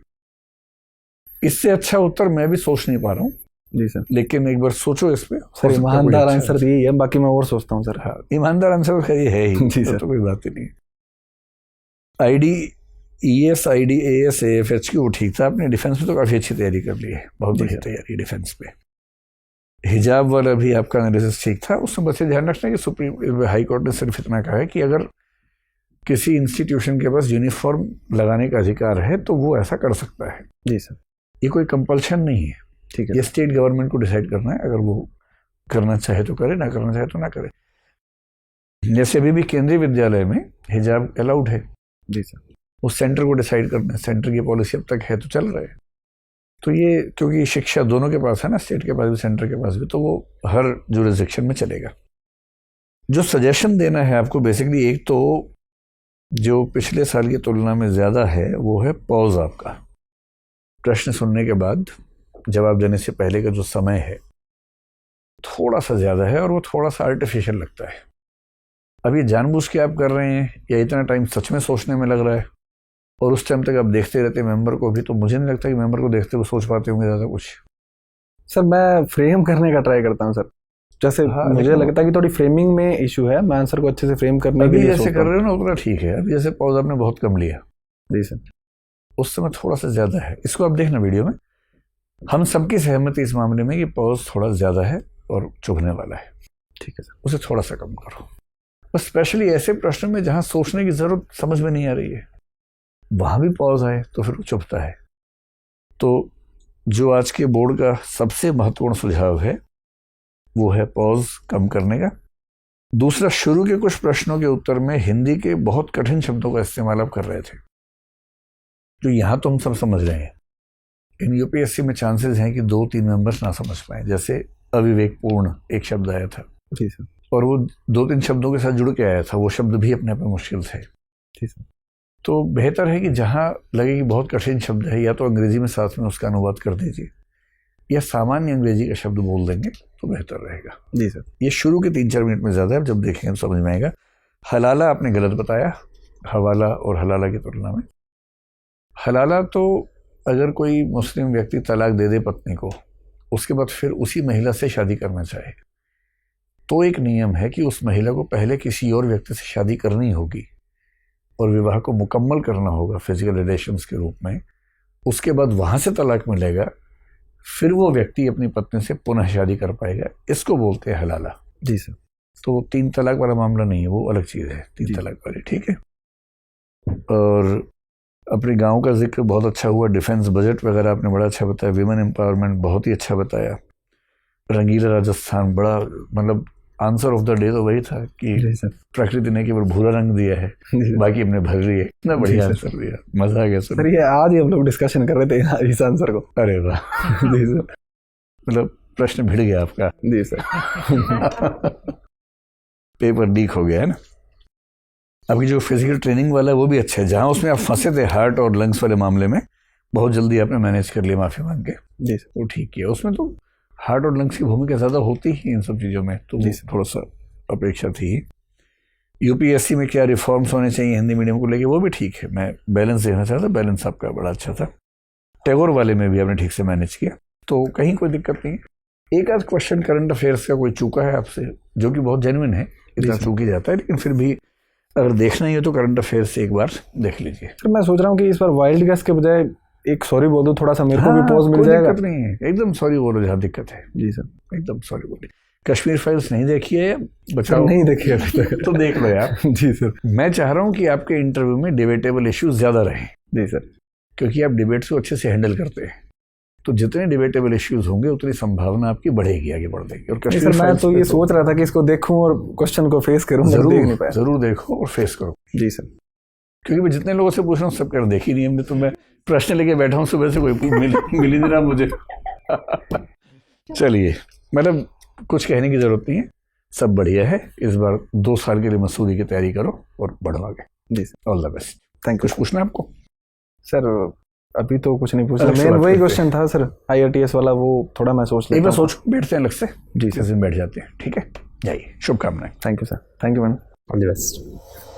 इससे अच्छा उत्तर मैं भी सोच नहीं पा रहा हूँ। जी सर। लेकिन एक बार सोचो इस पे। सर ईमानदार आंसर यही है, बाकी मैं और सोचता हूँ सर। हाँ, ईमानदार आंसर तो ये है ही। जी सर। तो कोई बात ही नहीं। IDES IDAS AFHQ ठीक था। आपने डिफेंस में तो काफ़ी अच्छी तैयारी कर ली है, बहुत बढ़िया तैयारी डिफेंस पे। हिजाब वाला भी आपका एनालिसिस ठीक था। उसमें बस ये ध्यान रखना कि सुप्रीम हाई कोर्ट ने सिर्फ इतना कहा है कि अगर किसी इंस्टीट्यूशन के पास यूनिफॉर्म लगाने का अधिकार है तो वो ऐसा कर सकता है। जी सर। ये कोई कंपल्शन नहीं है, ठीक है। ये स्टेट गवर्नमेंट को डिसाइड करना है, अगर वो करना चाहे तो करे, ना करना चाहे तो ना करे। जैसे अभी भी केंद्रीय विद्यालय में हिजाब अलाउड है। जी सर। उस सेंटर को डिसाइड करना है, सेंटर की पॉलिसी अब तक है तो चल रहा है। तो ये क्योंकि शिक्षा दोनों के पास है ना, स्टेट के पास भी सेंटर के पास भी, तो वो हर जुरिस्डिक्शन में चलेगा। जो सजेशन देना है आपको बेसिकली, एक तो जो पिछले साल की तुलना में ज़्यादा है वो है पॉज। आपका प्रश्न सुनने के बाद जवाब देने से पहले का जो समय है थोड़ा सा ज़्यादा है, और वो थोड़ा सा आर्टिफिशियल लगता है। अब ये जानबूझ के आप कर रहे हैं या इतना टाइम सच में सोचने में लग रहा है, और उस टाइम तक आप देखते रहते हैं मेंबर को भी, तो मुझे नहीं लगता कि मेंबर को देखते हुए सोच पाते होंगे ज़्यादा कुछ। सर मैं फ्रेम करने का ट्राई करता हूँ सर, जैसे मुझे लगता है कि थोड़ी फ्रेमिंग में इशू है, मैं आंसर को अच्छे से फ्रेम करने के लिए जैसे कर रहे हो ना उतना ठीक है। अभी जैसे पॉज आपने बहुत कम लिया। जी सर। उस समय थोड़ा सा ज़्यादा है, इसको आप देखना वीडियो में। हम सबकी सहमति इस मामले में कि पॉज थोड़ा ज़्यादा है और चुभने वाला है। ठीक है सर। उसे थोड़ा सा कम करो, बस स्पेशली ऐसे प्रश्न में जहाँ सोचने की ज़रूरत समझ में नहीं आ रही है, वहाँ भी पॉज आए तो फिर वो चुभता है। तो जो आज के बोर्ड का सबसे महत्वपूर्ण सुझाव है वो है पॉज कम करने का। दूसरा, शुरू के कुछ प्रश्नों के उत्तर में हिंदी के बहुत कठिन शब्दों का इस्तेमाल आप कर रहे थे, जो यहाँ तो हम सब समझ रहे हैं। इन यूपीएससी में चांसेस हैं कि 2-3 मेंबर्स ना समझ पाए। जैसे अविवेकपूर्ण एक शब्द आया था। जी सर। और वो 2-3 शब्दों के साथ जुड़ के आया था, वो शब्द भी अपने आप में मुश्किल थे। जी सर। तो बेहतर है कि जहाँ लगे कि बहुत कठिन शब्द है, या तो अंग्रेजी में साथ में उसका अनुवाद कर दीजिए, या सामान्य अंग्रेजी का शब्द बोल देंगे तो बेहतर रहेगा। जी सर। ये शुरू के 3-4 मिनट में ज़्यादा है, जब देखेंगे तो समझ में आएगा। हलाला आपने गलत बताया, हवाला और हलाला की तुलना में। हलाला तो अगर कोई मुस्लिम व्यक्ति तलाक दे दे पत्नी को, उसके बाद फिर उसी महिला से शादी करना चाहे, तो एक नियम है कि उस महिला को पहले किसी और व्यक्ति से शादी करनी होगी और विवाह को मुकम्मल करना होगा फिजिकल रिलेशंस के रूप में। उसके बाद वहाँ से तलाक मिलेगा, फिर वो व्यक्ति अपनी पत्नी से पुनः शादी कर पाएगा। इसको बोलते हैं हलाला। जी सर। तो 3 तलाक वाला मामला नहीं है, वो अलग चीज़ है 3 तलाक वाली। ठीक है। और अपने गांव का जिक्र बहुत अच्छा हुआ, डिफेंस बजट वगैरह आपने बड़ा अच्छा बताया, विमेन एम्पावरमेंट बहुत ही अच्छा बताया। रंगीला राजस्थान बड़ा, मतलब आंसर ऑफ द डे तो वही था कि जी सर। प्रकृति ने केवल भूरा रंग दिया है, बाकी हमने भर रही है। इतना बढ़िया जी सर। आंसर दिया, मजा आ गया सर ये आज ही हम लोग डिस्कशन कर रहे थे इस आंसर को। अरे वाह, जी सर। मतलब प्रश्न भिड़ गया आपका। जी सर। पेपर लीक हो गया है ना। आपकी जो फिजिकल ट्रेनिंग वाला है वो भी अच्छा है, जहाँ उसमें आप फंसे थे हार्ट और लंग्स वाले मामले में, बहुत जल्दी आपने मैनेज कर लिया माफी मांग के। जी सर। वो ठीक किया। उसमें तो हार्ट और लंग्स की भूमिका ज़्यादा होती ही इन सब चीज़ों में, तो जी थोड़ा सा अपेक्षा थी। यूपीएससी में क्या रिफॉर्म्स होने चाहिए हिंदी मीडियम को लेके, वो भी ठीक है। मैं बैलेंस देना चाहता, बैलेंस आपका बड़ा अच्छा था। टैगोर वाले में भी आपने ठीक से मैनेज किया, तो कहीं कोई दिक्कत नहीं है। एक आध क्वेश्चन करंट अफेयर्स का कोई चूका है आपसे, जो कि बहुत जेन्युइन है, इतना चूक ही जाता है, लेकिन फिर भी अगर देखना ही हो तो करंट अफेयर्स से एक बार देख लीजिए। सर मैं सोच रहा हूँ कि इस बार वाइल्ड गेस के बजाय एक सॉरी बोल दो, थोड़ा सा मेरे को भी पॉज मिल जाएगा। दिक्कत नहीं है, एकदम सॉरी बोलो जहाँ दिक्कत है। जी सर। एकदम सॉरी बोलिए। कश्मीर फाइल्स नहीं देखी है सर बचाओ? नहीं देखी अभी तक। तो देख लो यार। जी सर। मैं चाह रहा हूँ कि आपके इंटरव्यू में डिबेटेबल इश्यूज ज़्यादा रहें, जी सर। क्योंकि आप डिबेट्स को अच्छे से हैंडल करते हैं। तो जितने डिबेटेबल इश्यूज होंगे उतनी संभावना आपकी बढ़ेगी, आगे बढ़ देगी। और नहीं सर, मैं तो ये सोच रहा था कि इसको देखूं और क्वेश्चन को फेस करूं, जरूर देखो और फेस करो। जी सर। क्योंकि मैं जितने लोगों से पूछ रहा हूँ सब कर देखी नहीं हमने, तो मैं प्रश्न लेके बैठा हूँ सुबह से, कोई मिल ही नहीं रहा मुझे। चलिए, मतलब कुछ कहने की जरूरत नहीं है, सब बढ़िया है। इस बार 2 साल के लिए मसूरी की तैयारी करो और बढ़ो आगे। जी sir. All the best. Thank you. कुछ पूछना आपको? सर अभी तो कुछ नहीं पूछना, अलग से मेन बात वही करते क्वेश्चन था सर, IRTS वाला, वो थोड़ा मैं सोच एक लेता बार हूँ। सोचो, बैठते हैं अलग से। जी किस दिन बैठ जाते हैं, ठीक है? जाइए, शुभकामनाएं। Thank you sir. Thank you ma'am. All the best.